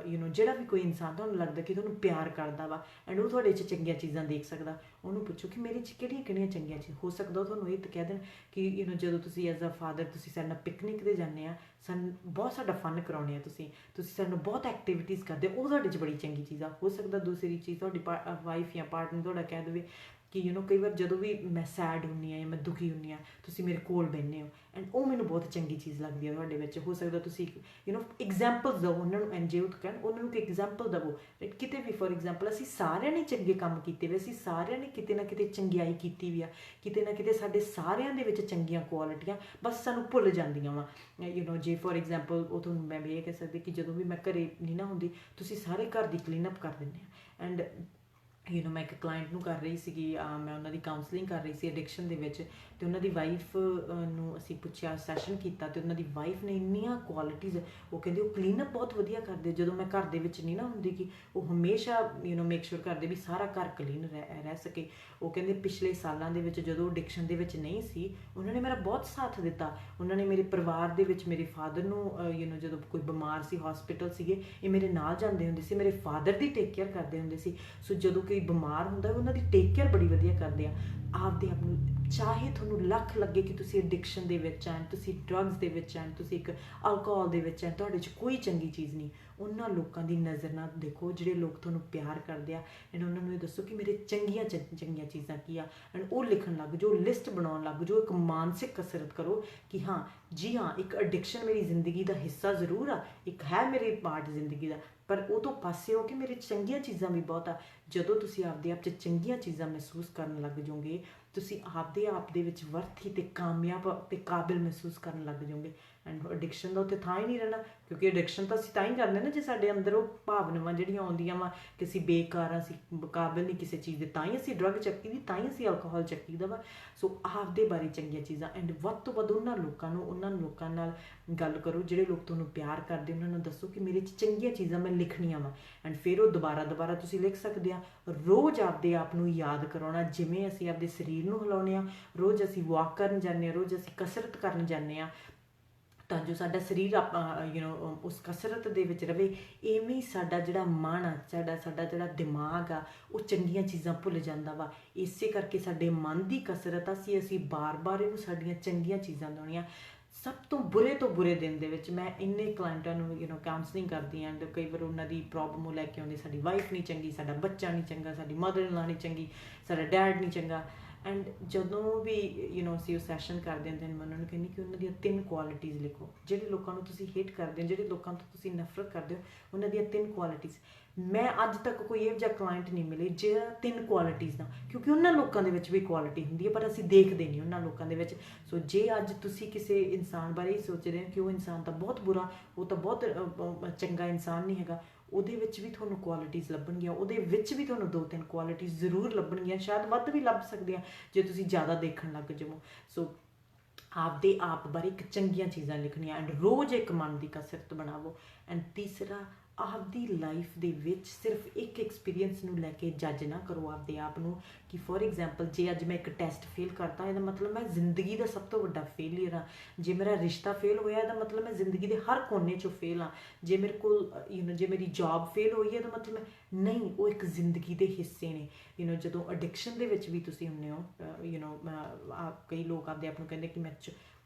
ਜਿਹੜਾ ਵੀ ਕੋਈ ਇਨਸਾਨ ਤੁਹਾਨੂੰ ਲੱਗਦਾ ਕਿ ਤੁਹਾਨੂੰ ਪਿਆਰ ਕਰਦਾ ਵਾ ਐਂਡ ਉਹ ਤੁਹਾਡੇ 'ਚ ਚੰਗੀਆਂ ਚੀਜ਼ਾਂ ਦੇਖ ਸਕਦਾ, ਉਹਨੂੰ ਪੁੱਛੋ ਕਿ ਮੇਰੇ 'ਚ ਕਿਹੜੀਆਂ ਚੰਗੀਆਂ ਚੀਜ਼ਾਂ। ਹੋ ਸਕਦਾ ਤੁਹਾਨੂੰ ਇਹ ਕਹਿ ਦੇਣ ਕਿ ਜਦੋਂ ਤੁਸੀਂ ਐਜ਼ ਅ ਫਾਦਰ ਤੁਸੀਂ ਸਾਡੇ ਨਾਲ ਪਿਕਨਿਕ 'ਤੇ ਜਾਂਦੇ ਆ, ਸਾਨੂੰ ਬਹੁਤ ਸਾਡਾ ਫਨ ਕਰਾਉਂਦੇ ਆ, ਤੁਸੀਂ ਸਾਨੂੰ ਬਹੁਤ ਐਕਟੀਵਿਟੀਜ਼ ਕਰਦੇ, ਉਹ ਤੁਹਾਡੇ 'ਚ ਬੜੀ ਚੰਗੀ ਚੀਜ਼ ਆ। ਹੋ ਸਕਦਾ ਦੂਸਰੀ ਚੀਜ਼ ਤੁਹਾਡੀ ਵਾਈਫ ਜਾਂ ਪਾਰਟਨਰ ਤੁਹਾਡਾ ਕਹਿ ਦੇਵੇ ਕਿ ਕਈ ਵਾਰ ਜਦੋਂ ਵੀ ਮੈਂ ਸੈਡ ਹੁੰਦੀ ਹਾਂ ਜਾਂ ਮੈਂ ਦੁਖੀ ਹੁੰਦੀ ਹਾਂ, ਤੁਸੀਂ ਮੇਰੇ ਕੋਲ ਬਹਿੰਦੇ ਹੋ ਐਂਡ ਉਹ ਮੈਨੂੰ ਬਹੁਤ ਚੰਗੀ ਚੀਜ਼ ਲੱਗਦੀ ਹੈ ਤੁਹਾਡੇ ਵਿੱਚ। ਹੋ ਸਕਦਾ ਤੁਸੀਂ ਐਗਜ਼ਾਮਪਲਸ ਦਿਓ ਉਹਨਾਂ ਨੂੰ, ਐਂਡ ਜੇ ਉਹ ਕਹਿਣ ਉਹਨਾਂ ਨੂੰ ਕਿ ਐਗਜ਼ਾਮਪਲ ਦੇਵੋ। ਕਿਤੇ ਵੀ ਫੋਰ ਐਗਜ਼ਾਮਪਲ ਅਸੀਂ ਸਾਰਿਆਂ ਨੇ ਚੰਗੇ ਕੰਮ ਕੀਤੇ ਵੇ, ਅਸੀਂ ਸਾਰਿਆਂ ਨੇ ਕਿਤੇ ਨਾ ਕਿਤੇ ਚੰਗਿਆਈ ਕੀਤੀ ਵੀ ਆ, ਕਿਤੇ ਨਾ ਕਿਤੇ ਸਾਡੇ ਸਾਰਿਆਂ ਦੇ ਵਿੱਚ ਚੰਗੀਆਂ ਕੁਆਲਿਟੀਆਂ ਬਸ ਸਾਨੂੰ ਭੁੱਲ ਜਾਂਦੀਆਂ ਵਾ। ਜੇ ਫੋਰ ਐਗਜ਼ਾਮਪਲ ਉਹ ਤੁਹਾਨੂੰ ਮੈਂ ਇਹ ਕਹਿ ਸਕਦੀ ਕਿ ਜਦੋਂ ਵੀ ਮੈਂ ਘਰੇ ਨਹੀਂ ਨਾ ਹੁੰਦੀ, ਤੁਸੀਂ ਸਾਰੇ ਘਰ ਦੀ ਕਲੀਨਅਪ ਕਰ ਦਿੰਦੇ ਆ। ਐਂਡ ਮੈਂ ਇੱਕ ਕਲਾਇੰਟ ਨੂੰ ਕਰ ਰਹੀ ਸੀਗੀ, ਮੈਂ ਉਹਨਾਂ ਦੀ ਕਾਉਂਸਲਿੰਗ ਕਰ ਰਹੀ ਸੀ ਐਡਿਕਸ਼ਨ ਦੇ ਵਿੱਚ, ਅਤੇ ਉਹਨਾਂ ਦੀ ਵਾਈਫ ਨੂੰ ਅਸੀਂ ਪੁੱਛਿਆ, ਸੈਸ਼ਨ ਕੀਤਾ, ਅਤੇ ਉਹਨਾਂ ਦੀ ਵਾਈਫ ਨੇ ਇੰਨੀਆਂ ਕੁਆਲਿਟੀਜ਼, ਉਹ ਕਹਿੰਦੇ ਉਹ ਕਲੀਨਅਪ ਬਹੁਤ ਵਧੀਆ ਕਰਦੇ। ਜਦੋਂ ਮੈਂ ਘਰ ਦੇ ਵਿੱਚ ਨਹੀਂ ਨਾ ਹੁੰਦੀ ਕਿ ਉਹ ਹਮੇਸ਼ਾ ਮੇਕ ਸ਼ੋਰ ਕਰਦੇ ਵੀ ਸਾਰਾ ਘਰ ਕਲੀਨ ਰਹਿ ਸਕੇ। ਉਹ ਕਹਿੰਦੇ ਪਿਛਲੇ ਸਾਲਾਂ ਦੇ ਵਿੱਚ ਜਦੋਂ ਐਡਿਕਸ਼ਨ ਦੇ ਵਿੱਚ ਨਹੀਂ ਸੀ, ਉਹਨਾਂ ਨੇ ਮੇਰਾ ਬਹੁਤ ਸਾਥ ਦਿੱਤਾ। ਉਹਨਾਂ ਨੇ ਮੇਰੇ ਪਰਿਵਾਰ ਦੇ ਵਿੱਚ ਮੇਰੇ ਫਾਦਰ ਨੂੰ ਜਦੋਂ ਕੋਈ ਬਿਮਾਰ ਸੀ, ਹਸਪੀਟਲ ਸੀਗੇ, ਇਹ ਮੇਰੇ ਨਾਲ ਜਾਂਦੇ ਹੁੰਦੇ ਸੀ, ਮੇਰੇ ਫਾਦਰ ਦੀ ਟੇਕ ਕੇਅਰ ਕਰਦੇ ਹੁੰਦੇ ਸੀ। ਸੋ ਜਦੋਂ ਕੋਈ ਬਿਮਾਰ ਹੁੰਦਾ ਉਹਨਾਂ ਦੀ ਟੇਕ ਕੇਅਰ ਬੜੀ ਵਧੀਆ ਕਰਦੇ ਆ। ਆਪਦੇ ਆਪ ਨੂੰ, ਚਾਹੇ ਤੁਹਾਨੂੰ ਲੱਖ ਲੱਗੇ ਕਿ ਤੁਸੀਂ ਐਡਿਕਸ਼ਨ ਦੇ ਵਿੱਚ ਆਏ, ਤੁਸੀਂ ਡਰੱਗਸ ਦੇ ਵਿੱਚ ਆਏ, ਤੁਸੀਂ ਇੱਕ ਅਲਕੋਹਲ ਦੇ ਵਿੱਚ ਆਏ, ਤੁਹਾਡੇ 'ਚ ਕੋਈ ਚੰਗੀ ਚੀਜ਼ ਨਹੀਂ। ਉਹਨਾਂ ਲੋਕਾਂ ਦੀ ਨਜ਼ਰ ਨਾਲ ਦੇਖੋ ਜਿਹੜੇ ਲੋਕ ਤੁਹਾਨੂੰ ਪਿਆਰ ਕਰਦੇ ਆ, ਐਂਡ ਉਹਨਾਂ ਨੂੰ ਇਹ ਦੱਸੋ ਕਿ ਮੇਰੇ ਚੰਗੀਆਂ ਚੀਜ਼ਾਂ ਕੀ ਆ, ਐਂਡ ਉਹ ਲਿਖਣ ਲੱਗ ਜਾਓ, ਲਿਸਟ ਬਣਾਉਣ ਲੱਗ ਜਾਓ। ਇੱਕ ਮਾਨਸਿਕ ਕਸਰਤ ਕਰੋ ਕਿ ਹਾਂ ਜੀ ਹਾਂ, ਇੱਕ ਐਡਿਕਸ਼ਨ ਮੇਰੀ ਜ਼ਿੰਦਗੀ ਦਾ ਹਿੱਸਾ ਜ਼ਰੂਰ ਆ, ਇੱਕ ਹੈ ਮੇਰੇ ਪਾਰਟ ਜ਼ਿੰਦਗੀ ਦਾ, ਪਰ ਉਹ ਤੋਂ ਪਾਸੇ ਹੋ ਕੇ ਮੇਰੇ ਚੰਗੀਆਂ ਚੀਜ਼ਾਂ ਵੀ ਬਹੁਤ ਆ। ਜਦੋਂ ਤੁਸੀਂ ਆਪਦੇ ਆਪ 'ਚ ਚੰਗੀਆਂ ਚੀਜ਼ਾਂ ਮਹਿਸੂਸ ਕਰਨ ਲੱਗ ਜਾਓਗੇ, ਤੁਸੀਂ ਆਪਦੇ ਆਪ ਦੇ ਵਿੱਚ ਵਰਥੀ ਅਤੇ ਕਾਮਯਾਬ ਅਤੇ ਕਾਬਿਲ ਮਹਿਸੂਸ ਕਰਨ ਲੱਗ ਜਾਓਗੇ। ਐਂਡ ਐਡਿਕਸ਼ਨ ਦਾ ਉੱਥੇ ਥਾਂ ਹੀ ਨਹੀਂ ਰਹਿਣਾ, ਕਿਉਂਕਿ ਐਡਿਕਸ਼ਨ ਤਾਂ ਅਸੀਂ ਤਾਂ ਹੀ ਕਰਦੇ ਨਾ ਜੇ ਸਾਡੇ ਅੰਦਰ ਉਹ ਭਾਵਨਾਵਾਂ ਜਿਹੜੀਆਂ ਆਉਂਦੀਆਂ ਵਾ ਕਿ ਅਸੀਂ ਬੇਕਾਰ, ਅਸੀਂ ਕਾਬਿਲ ਨਹੀਂ ਕਿਸੇ ਚੀਜ਼ ਦੇ, ਤਾਂ ਹੀ ਅਸੀਂ ਡਰੱਗ ਚੱਕੀ ਦੀ, ਤਾਂ ਹੀ ਅਸੀਂ ਅਲਕੋਹਲ ਚੱਕੀ ਦਾ ਵਾ। ਸੋ ਆਪਦੇ ਬਾਰੇ ਚੰਗੀਆਂ ਚੀਜ਼ਾਂ, ਐਂਡ ਵੱਧ ਤੋਂ ਵੱਧ ਉਹਨਾਂ ਲੋਕਾਂ ਨਾਲ ਗੱਲ ਕਰੋ ਜਿਹੜੇ ਲੋਕ ਤੁਹਾਨੂੰ ਪਿਆਰ ਕਰਦੇ। ਉਹਨਾਂ ਨੂੰ ਦੱਸੋ ਕਿ ਮੇਰੇ 'ਚ ਚੰਗੀਆਂ ਚੀਜ਼ਾਂ ਮੈਂ ਲਿਖਣੀਆਂ ਵਾ, ਐਂਡ ਫਿਰ ਉਹ ਦੁਬਾਰਾ ਤੁਸੀਂ ਲਿਖ ਸਕਦੇ ਆ। ਰੋਜ਼ ਆਪਦੇ ਆਪ ਨੂੰ ਯਾਦ ਕਰਾਉਣਾ, ਜਿਵੇਂ ਅਸੀਂ ਆਪਦੇ ਸਰੀਰ ਸਰੀਰ ਨੂੰ ਹਿਲਾਉਂਦੇ ਹਾਂ, ਰੋਜ਼ ਅਸੀਂ ਵਾਕ ਕਰਨ ਜਾਂਦੇ ਹਾਂ, ਰੋਜ਼ ਅਸੀਂ ਕਸਰਤ ਕਰਨ ਜਾਂਦੇ ਹਾਂ, ਤਾਂ ਜੋ ਸਾਡਾ ਸਰੀਰ ਉਸ ਕਸਰਤ ਦੇ ਵਿੱਚ ਰਵੇ। ਇਵੇਂ ਹੀ ਸਾਡਾ ਜਿਹੜਾ ਮਨ ਆ, ਸਾਡਾ ਜਿਹੜਾ ਦਿਮਾਗ ਆ, ਉਹ ਚੰਗੀਆਂ ਚੀਜ਼ਾਂ ਭੁੱਲ ਜਾਂਦਾ ਵਾ। ਇਸੇ ਕਰਕੇ ਸਾਡੇ ਮਨ ਦੀ ਕਸਰਤ ਆ, ਅਸੀਂ ਬਾਰ-ਬਾਰ ਇਹਨੂੰ ਸਾਡੀਆਂ ਚੰਗੀਆਂ ਚੀਜ਼ਾਂ ਲਾਉਣੀਆਂ। ਸਭ ਤੋਂ ਬੁਰੇ ਦਿਨ ਦੇ ਵਿੱਚ ਮੈਂ ਇੰਨੇ ਕਲਾਇੰਟਾਂ ਨੂੰ ਕਾਉਂਸਲਿੰਗ ਕਰਦੀ ਹਾਂ, ਕਈ ਵਾਰ ਉਹਨਾਂ ਦੀ ਪ੍ਰੋਬਲਮ ਉਹ ਲੈ ਕੇ ਆਉਂਦੇ, ਸਾਡੀ ਵਾਈਫ ਨਹੀਂ ਚੰਗੀ, ਸਾਡਾ ਬੱਚਾ ਨਹੀਂ ਚੰਗਾ, ਸਾਡੀ ਮਦਰ ਇਨ ਲਾ ਨਹੀਂ ਚੰਗੀ, ਸਾਡਾ ਡੈਡ ਨਹੀਂ ਚੰਗਾ। ਐਂਡ ਜਦੋਂ ਵੀ ਅਸੀਂ ਉਹ ਸੈਸ਼ਨ ਕਰਦੇ ਹਾਂ, ਮੈਂ ਉਹਨਾਂ ਨੂੰ ਕਹਿੰਦੀ ਕਿ ਉਹਨਾਂ ਦੀਆਂ 3 ਕੁਆਲਿਟੀਜ਼ ਲਿਖੋ। ਜਿਹੜੇ ਲੋਕਾਂ ਨੂੰ ਤੁਸੀਂ ਹੇਟ ਕਰਦੇ ਹੋ, ਜਿਹੜੇ ਲੋਕਾਂ ਤੋਂ ਤੁਸੀਂ ਨਫ਼ਰਤ ਕਰਦੇ ਹੋ, ਉਹਨਾਂ ਦੀਆਂ 3 ਕੁਆਲਿਟੀਜ਼। ਮੈਂ ਅੱਜ ਤੱਕ ਕੋਈ ਇਹੋ ਜਿਹਾ ਕਲਾਇੰਟ ਨਹੀਂ ਮਿਲੇ ਜਿਹੜਾ 3 ਕੁਆਲਿਟੀਜ਼ ਦਾ, ਕਿਉਂਕਿ ਉਹਨਾਂ ਲੋਕਾਂ ਦੇ ਵਿੱਚ ਵੀ ਕੁਆਲਿਟੀ ਹੁੰਦੀ ਹੈ, ਪਰ ਅਸੀਂ ਦੇਖਦੇ ਨਹੀਂ ਉਹਨਾਂ ਲੋਕਾਂ ਦੇ ਵਿੱਚ। ਸੋ ਜੇ ਅੱਜ ਤੁਸੀਂ ਕਿਸੇ ਇਨਸਾਨ ਬਾਰੇ ਹੀ ਸੋਚਦੇ ਹੋ ਕਿ ਉਹ ਇਨਸਾਨ ਤਾਂ ਬਹੁਤ ਬੁਰਾ, ਉਹ ਤਾਂ ਬਹੁਤ ਚੰਗਾ ਇਨਸਾਨ ਨਹੀਂ ਹੈਗਾ, ਉਹਦੇ ਵਿੱਚ ਵੀ ਤੁਹਾਨੂੰ ਕੁਆਲਿਟੀਜ਼ ਲੱਭਣਗੀਆਂ, ਉਹਦੇ ਵਿੱਚ ਵੀ ਤੁਹਾਨੂੰ 2-3 ਕੁਆਲਿਟੀਜ਼ ਜ਼ਰੂਰ ਲੱਭਣਗੀਆਂ, ਸ਼ਾਇਦ ਵੱਧ ਵੀ ਲੱਭ ਸਕਦੀਆਂ ਜੇ ਤੁਸੀਂ ਜ਼ਿਆਦਾ ਦੇਖਣ ਲੱਗ ਜਾਵੋ। ਸੋ ਆਪਦੇ ਆਪ ਬਾਰੇ ਇੱਕ ਚੰਗੀਆਂ ਚੀਜ਼ਾਂ ਲਿਖਣੀਆਂ, ਐਂਡ ਰੋਜ਼ ਇੱਕ ਮਨ ਦੀ ਕਸਰਤ ਬਣਾਵੋ। ਐਂਡ ਤੀਸਰਾ, ਆਪਦੀ ਲਾਈਫ ਦੇ ਵਿੱਚ ਸਿਰਫ ਇੱਕ ਐਕਸਪੀਰੀਅੰਸ ਨੂੰ ਲੈ ਕੇ ਜੱਜ ਨਾ ਕਰੋ ਆਪਦੇ ਆਪ ਨੂੰ, ਕਿ ਫੋਰ ਐਗਜ਼ਾਮਪਲ ਜੇ ਅੱਜ ਮੈਂ ਇੱਕ ਟੈਸਟ ਫੇਲ ਕਰਤਾ, ਇਹਦਾ ਮਤਲਬ ਮੈਂ ਜ਼ਿੰਦਗੀ ਦਾ ਸਭ ਤੋਂ ਵੱਡਾ ਫੇਲੀਅਰ ਹਾਂ। ਜੇ ਮੇਰਾ ਰਿਸ਼ਤਾ ਫੇਲ ਹੋਇਆ, ਇਹਦਾ ਮਤਲਬ ਮੈਂ ਜ਼ਿੰਦਗੀ ਦੇ ਹਰ ਕੋਨੇ 'ਚੋਂ ਫੇਲ ਹਾਂ। ਜੇ ਮੇਰੇ ਕੋਲ ਜੇ ਮੇਰੀ ਜੌਬ ਫੇਲ ਹੋਈ ਹੈ, ਇਹਦਾ ਮਤਲਬ ਨਹੀਂ, ਉਹ ਇੱਕ ਜ਼ਿੰਦਗੀ ਦੇ ਹਿੱਸੇ ਨੇ। ਜਦੋਂ ਐਡਿਕਸ਼ਨ ਦੇ ਵਿੱਚ ਵੀ ਤੁਸੀਂ ਹੁੰਦੇ ਹੋ, ਕਈ ਲੋਕ ਆਪਦੇ ਆਪ ਨੂੰ ਕਹਿੰਦੇ ਕਿ ਮੈਂ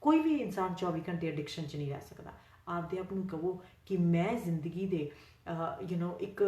ਕੋਈ ਵੀ ਇਨਸਾਨ 24 ਘੰਟੇ ਐਡਿਕਸ਼ਨ 'ਚ ਨਹੀਂ ਰਹਿ ਸਕਦਾ। ਆਪਦੇ ਆਪ ਨੂੰ ਕਹੋ ਕਿ ਮੈਂ ਜ਼ਿੰਦਗੀ ਦੇ ਇੱਕ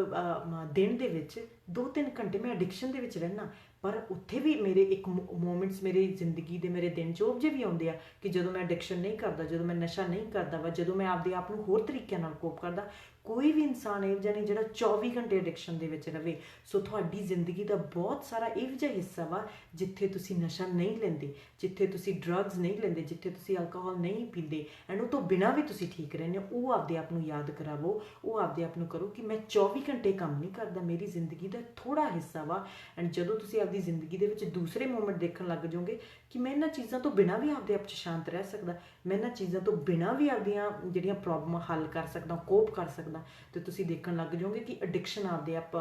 ਦਿਨ ਦੇ ਵਿੱਚ 2-3 ਘੰਟੇ ਮੈਂ ਐਡਿਕਸ਼ਨ ਦੇ ਵਿੱਚ ਰਹਿਣਾ, ਪਰ ਉੱਥੇ ਵੀ ਮੇਰੇ ਇੱਕ ਮੂਮੈਂਟਸ ਮੇਰੀ ਜ਼ਿੰਦਗੀ ਦੇ, ਮੇਰੇ ਦਿਨ 'ਚ ਉਹ ਜਿਹੇ ਵੀ ਆਉਂਦੇ ਆ ਕਿ ਜਦੋਂ ਮੈਂ ਐਡਿਕਸ਼ਨ ਨਹੀਂ ਕਰਦਾ, ਜਦੋਂ ਮੈਂ ਨਸ਼ਾ ਨਹੀਂ ਕਰਦਾ ਵਾ, ਜਦੋਂ ਮੈਂ ਆਪਦੇ ਆਪ ਨੂੰ ਹੋਰ ਤਰੀਕਿਆਂ ਨਾਲ ਕੋਪ ਕਰਦਾ। ਕੋਈ ਵੀ ਇਨਸਾਨ ਇਹੋ ਜਿਹਾ ਨਹੀਂ ਜਿਹੜਾ 24 ਘੰਟੇ ਐਡਿਕਸ਼ਨ ਦੇ ਵਿੱਚ ਰਵੇ। ਸੋ ਤੁਹਾਡੀ ਜ਼ਿੰਦਗੀ ਦਾ ਬਹੁਤ ਸਾਰਾ ਇਹੋ ਜਿਹਾ ਹਿੱਸਾ ਵਾ ਜਿੱਥੇ ਤੁਸੀਂ ਨਸ਼ਾ ਨਹੀਂ ਲੈਂਦੇ, ਜਿੱਥੇ ਤੁਸੀਂ ਡਰੱਗਸ ਨਹੀਂ ਲੈਂਦੇ, ਜਿੱਥੇ ਤੁਸੀਂ ਅਲਕੋਹਲ ਨਹੀਂ ਪੀਂਦੇ, ਐਂਡ ਉਹ ਤੋਂ ਬਿਨਾਂ ਵੀ ਤੁਸੀਂ ਠੀਕ ਰਹਿੰਦੇ ਹੋ। ਉਹ ਆਪਦੇ ਆਪ ਨੂੰ ਯਾਦ ਕਰਾਵੋ, ਉਹ ਆਪਦੇ ਆਪ ਨੂੰ ਕਰੋ ਕਿ ਮੈਂ 24 ਘੰਟੇ ਕੰਮ ਨਹੀਂ ਕਰਦਾ, ਮੇਰੀ ਜ਼ਿੰਦਗੀ ਦਾ ਥੋੜ੍ਹਾ ਹਿੱਸਾ ਵਾ। ਐਂਡ ਜਦੋਂ ਤੁਸੀਂ ਆਪਦੀ ਜ਼ਿੰਦਗੀ ਦੇ ਵਿੱਚ ਦੂਸਰੇ ਮੂਮੈਂਟ ਦੇਖਣ ਲੱਗ ਜਾਓਗੇ ਕਿ ਮੈਂ ਇਹਨਾਂ ਚੀਜ਼ਾਂ ਤੋਂ ਬਿਨਾਂ ਵੀ ਆਪਦੇ ਆਪ 'ਚ ਸ਼ਾਂਤ ਰਹਿ ਸਕਦਾ, ਮੈਂ ਇਹਨਾਂ ਚੀਜ਼ਾਂ ਤੋਂ ਬਿਨਾਂ ਵੀ ਆਪਦੀਆਂ ਜਿਹੜੀਆਂ ਪ੍ਰੋਬਲਮਾਂ ਹੱਲ ਕਰ ਸਕਦਾ, ਕੋਪ ਕਰ ਸਕਦਾ, ਤੇ ਤੁਸੀਂ ਦੇਖਣ ਲੱਗ ਜਾਓਗੇ ਕਿ ਐਡਿਕਸ਼ਨ ਆਪਦੇ ਆਪ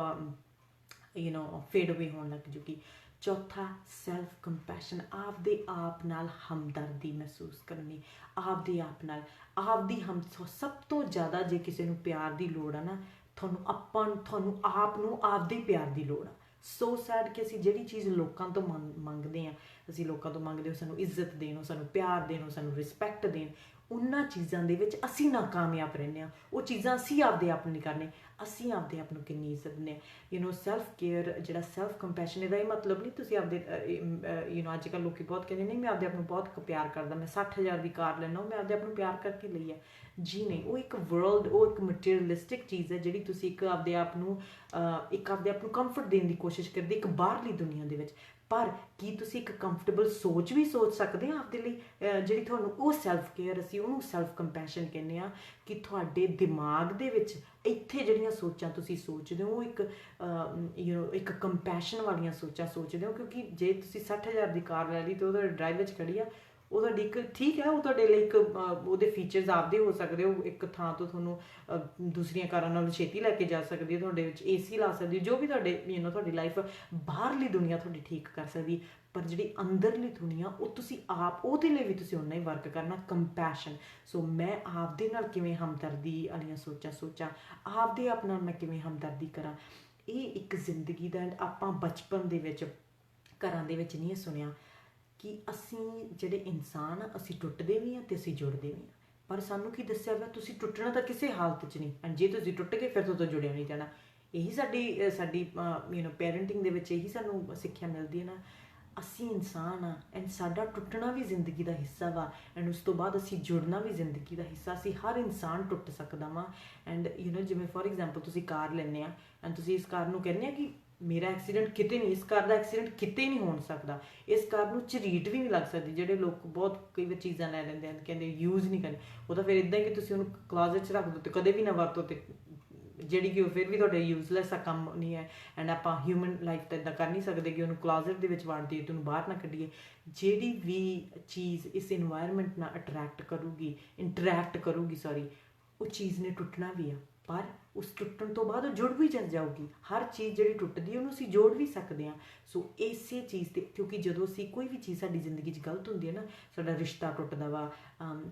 ਫੇਡ ਅਵੇ ਹੋਣ ਲੱਗ ਜੂਗੀ। ਚੌਥਾ, ਸੈਲਫ ਕੰਪੈਸ਼ਨ, ਆਪਦੇ ਆਪ ਨਾਲ ਹਮਦਰਦੀ ਮਹਿਸੂਸ ਕਰਨੀ, ਆਪਦੇ ਆਪ ਨਾਲ ਆਪਦੀ ਸਭ ਤੋਂ ਜ਼ਿਆਦਾ ਜੇ ਕਿਸੇ ਨੂੰ ਪਿਆਰ ਦੀ ਲੋੜ ਆ ਨਾ, ਤੁਹਾਨੂੰ ਆਪ ਨੂੰ ਆਪਦੇ ਪਿਆਰ ਦੀ ਲੋੜ ਆ। ਸੋ ਸੈਡ ਕਿ ਅਸੀਂ ਜਿਹੜੀ ਚੀਜ਼ ਲੋਕਾਂ ਤੋਂ ਮੰਗਦੇ ਹਾਂ, ਅਸੀਂ ਲੋਕਾਂ ਤੋਂ ਮੰਗਦੇ ਹੋ ਸਾਨੂੰ ਇੱਜ਼ਤ ਦੇਣ, ਸਾਨੂੰ ਪਿਆਰ ਦੇਣ, ਸਾਨੂੰ ਰਿਸਪੈਕਟ ਦੇਣ, ਉਹਨਾਂ ਚੀਜ਼ਾਂ ਦੇ ਵਿੱਚ ਅਸੀਂ ਨਾਕਾਮਯਾਬ ਰਹਿੰਦੇ ਹਾਂ। ਉਹ ਚੀਜ਼ਾਂ ਅਸੀਂ ਆਪਦੇ ਆਪ ਨੂੰ ਨਹੀਂ ਕਰਨੇ, ਅਸੀਂ ਆਪਦੇ ਆਪ ਨੂੰ ਕਿੰਨੀ ਇੱਜ਼ਤ ਦਿੰਦੇ ਹਾਂ। ਸੈਲਫ ਕੇਅਰ, ਜਿਹੜਾ ਸੈਲਫ ਕੰਪੈਸ਼ਨ, ਇਹਦਾ ਇਹ ਮਤਲਬ ਨਹੀਂ ਤੁਸੀਂ ਆਪਦੇ ਅੱਜ ਕੱਲ੍ਹ ਲੋਕੀ ਬਹੁਤ ਕਹਿੰਦੇ ਨਹੀਂ ਮੈਂ ਆਪਦੇ ਆਪ ਨੂੰ ਬਹੁਤ ਪਿਆਰ ਕਰਦਾ, ਮੈਂ 60,000 ਦੀ ਕਾਰ ਲੈਣਾ, ਮੈਂ ਆਪਦੇ ਆਪ ਨੂੰ ਪਿਆਰ ਕਰਕੇ ਲਈ ਹੈ। ਜੀ ਨਹੀਂ, ਉਹ ਇੱਕ ਉਹ ਇੱਕ ਮਟੀਰੀਅਲਿਸਟਿਕ ਚੀਜ਼ ਹੈ ਜਿਹੜੀ ਤੁਸੀਂ ਆਪਦੇ ਆਪ ਨੂੰ ਕੰਫਰਟ ਦੇਣ ਦੀ ਕੋਸ਼ਿਸ਼ ਕਰਦੇ ਇੱਕ ਬਾਹਰਲੀ ਦੁਨੀਆ ਦੇ ਵਿੱਚ। ਪਰ ਕੀ ਤੁਸੀਂ ਇੱਕ ਕੰਫਰਟੇਬਲ ਸੋਚ ਵੀ ਸੋਚ ਸਕਦੇ ਆ ਆਪਦੇ ਲਈ, ਜਿਹੜੀ ਤੁਹਾਨੂੰ ਉਹ ਸੈਲਫ ਕੇਅਰ, ਅਸੀਂ ਉਹਨੂੰ ਸੈਲਫ ਕੰਪੈਸ਼ਨ ਕਹਿੰਦੇ ਆ, ਕਿ ਤੁਹਾਡੇ ਦਿਮਾਗ ਦੇ ਵਿੱਚ ਇੱਥੇ ਜਿਹੜੀਆਂ ਸੋਚਾਂ ਤੁਸੀਂ ਸੋਚਦੇ ਹੋ, ਇੱਕ ਕੰਪੈਸ਼ਨ ਵਾਲੀਆਂ ਸੋਚਾਂ ਸੋਚਦੇ ਹੋ। ਕਿਉਂਕਿ ਜੇ ਤੁਸੀਂ 60,000 ਦੀ ਕਾਰ ਲੈ ਲਈ ਅਤੇ ਉਹਦੇ ਡਰਾਈਵ ਵਿੱਚ ਖੜੀ ਆ, ਉਹ ਤੁਹਾਡੀ ਇੱਕ ਠੀਕ ਹੈ, ਉਹ ਤੁਹਾਡੇ ਲਈ ਇੱਕ ਉਹਦੇ ਫੀਚਰਸ ਆਪਦੇ ਹੋ ਸਕਦੇ ਹੋ, ਇੱਕ ਥਾਂ ਤੋਂ ਤੁਹਾਨੂੰ ਦੂਸਰੀਆਂ ਕਾਰਾਂ ਨਾਲ ਛੇਤੀ ਲੈ ਕੇ ਜਾ ਸਕਦੀ ਹੈ, ਤੁਹਾਡੇ ਵਿੱਚ AC ਲਾ ਸਕਦੀ, ਜੋ ਵੀ ਤੁਹਾਡੇ ਤੁਹਾਡੀ ਲਾਈਫ ਬਾਹਰਲੀ ਦੁਨੀਆ ਤੁਹਾਡੀ ਠੀਕ ਕਰ ਸਕਦੀ। ਪਰ ਜਿਹੜੀ ਅੰਦਰਲੀ ਦੁਨੀਆ, ਉਹ ਤੁਸੀਂ ਆਪ ਉਹਦੇ ਲਈ ਵੀ ਤੁਸੀਂ ਓਨਾ ਹੀ ਵਰਕ ਕਰਨਾ, ਕੰਪੈਸ਼ਨ। ਸੋ ਮੈਂ ਆਪਦੇ ਨਾਲ ਕਿਵੇਂ ਹਮਦਰਦੀ ਵਾਲੀਆਂ ਸੋਚਾਂ, ਆਪਦੇ ਆਪ ਨਾਲ ਮੈਂ ਕਿਵੇਂ ਹਮਦਰਦੀ ਕਰਾਂ, ਇਹ ਇੱਕ ਜ਼ਿੰਦਗੀ ਦਾ। ਆਪਾਂ ਬਚਪਨ ਦੇ ਵਿੱਚ ਘਰਾਂ ਦੇ ਵਿੱਚ ਨਹੀਂ ਸੁਣਿਆ ਕਿ ਅਸੀਂ ਜਿਹੜੇ ਇਨਸਾਨ ਆ, ਅਸੀਂ ਟੁੱਟਦੇ ਵੀ ਹਾਂ ਅਤੇ ਅਸੀਂ ਜੁੜਦੇ ਵੀ ਹਾਂ। ਪਰ ਸਾਨੂੰ ਕੀ ਦੱਸਿਆ ਵਾ, ਤੁਸੀਂ ਟੁੱਟਣਾ ਤਾਂ ਕਿਸੇ ਹਾਲਤ 'ਚ ਨਹੀਂ, ਐਂਡ ਜੇ ਤੁਸੀਂ ਟੁੱਟ ਗਏ ਫਿਰ ਤੋਂ ਜੁੜਿਆ ਨਹੀਂ ਜਾਣਾ। ਇਹੀ ਸਾਡੀ ਪੈਰੈਂਟਿੰਗ ਦੇ ਵਿੱਚ ਇਹੀ ਸਾਨੂੰ ਸਿੱਖਿਆ ਮਿਲਦੀ ਹੈ ਨਾ। ਅਸੀਂ ਇਨਸਾਨ ਆ, ਐਂਡ ਸਾਡਾ ਟੁੱਟਣਾ ਵੀ ਜ਼ਿੰਦਗੀ ਦਾ ਹਿੱਸਾ ਵਾ, ਐਂਡ ਉਸ ਤੋਂ ਬਾਅਦ ਅਸੀਂ ਜੁੜਨਾ ਵੀ ਜ਼ਿੰਦਗੀ ਦਾ ਹਿੱਸਾ। ਅਸੀਂ ਹਰ ਇਨਸਾਨ ਟੁੱਟ ਸਕਦਾ ਵਾ। ਐਂਡ ਜਿਵੇਂ ਫੋਰ ਐਗਜ਼ਾਮਪਲ ਤੁਸੀਂ ਕਾਰ ਲੈਂਦੇ ਆ, ਐਂਡ ਤੁਸੀਂ ਇਸ ਕਾਰ ਨੂੰ ਕਹਿੰਦੇ ਆ ਕਿ ਮੇਰਾ ਐਕਸੀਡੈਂਟ ਕਿਤੇ ਨਹੀਂ, ਇਸ ਕਾਰ ਦਾ ਐਕਸੀਡੈਂਟ ਕਿਤੇ ਨਹੀਂ ਹੋ ਸਕਦਾ, ਇਸ ਕਾਰ ਨੂੰ ਝਰੀਟ ਵੀ ਨਹੀਂ ਲੱਗ ਸਕਦੀ। ਜਿਹੜੇ ਲੋਕ ਬਹੁਤ ਕਈ ਵਾਰ ਚੀਜ਼ਾਂ ਲੈ ਲੈਂਦੇ ਹਨ, ਕਹਿੰਦੇ ਯੂਜ਼ ਨਹੀਂ ਕਰਨੀ, ਉਹ ਤਾਂ ਫਿਰ ਇੱਦਾਂ ਹੀ ਕਿ ਤੁਸੀਂ ਉਹਨੂੰ ਕਲੋਜ਼ਟ 'ਚ ਰੱਖ ਦਿਓ ਅਤੇ ਕਦੇ ਵੀ ਨਾ ਵਰਤੋ, ਅਤੇ ਜਿਹੜੀ ਕਿ ਉਹ ਫਿਰ ਵੀ ਤੁਹਾਡੇ ਯੂਜ਼ਲੈਸ ਆ, ਕੰਮ ਨਹੀਂ ਹੈ। ਐਂਡ ਆਪਾਂ ਹਿਊਮਨ ਲਾਈਫ ਤਾਂ ਇੱਦਾਂ ਕਰ ਨਹੀਂ ਸਕਦੇ ਕਿ ਉਹਨੂੰ ਕਲੋਜ਼ਟ ਦੇ ਵਿੱਚ ਵੜ ਦਈਏ ਅਤੇ ਉਹਨੂੰ ਬਾਹਰ ਨਾ ਕੱਢੀਏ। ਜਿਹੜੀ ਵੀ ਚੀਜ਼ ਇਸ ਇਨਵਾਇਰਮੈਂਟ ਨਾਲ ਇੰਟਰੈਕਟ ਕਰੂਗੀ, ਉਹ ਚੀਜ਼ ਨੇ ਟੁੱਟਣਾ ਵੀ ਆ। ਪਰ ਉਸ ਟੁੱਟਣ ਤੋਂ ਬਾਅਦ ਉਹ ਜੁੜ ਵੀ ਜਾਊਗੀ। ਹਰ ਚੀਜ਼ ਜਿਹੜੀ ਟੁੱਟਦੀ ਹੈ ਉਹਨੂੰ ਅਸੀਂ ਜੋੜ ਵੀ ਸਕਦੇ ਹਾਂ। ਸੋ ਇਸੇ ਚੀਜ਼ 'ਤੇ, ਕਿਉਂਕਿ ਜਦੋਂ ਅਸੀਂ ਕੋਈ ਵੀ ਚੀਜ਼ ਸਾਡੀ ਜ਼ਿੰਦਗੀ 'ਚ ਗਲਤ ਹੁੰਦੀ ਹੈ ਨਾ, ਸਾਡਾ ਰਿਸ਼ਤਾ ਟੁੱਟਦਾ ਵਾ,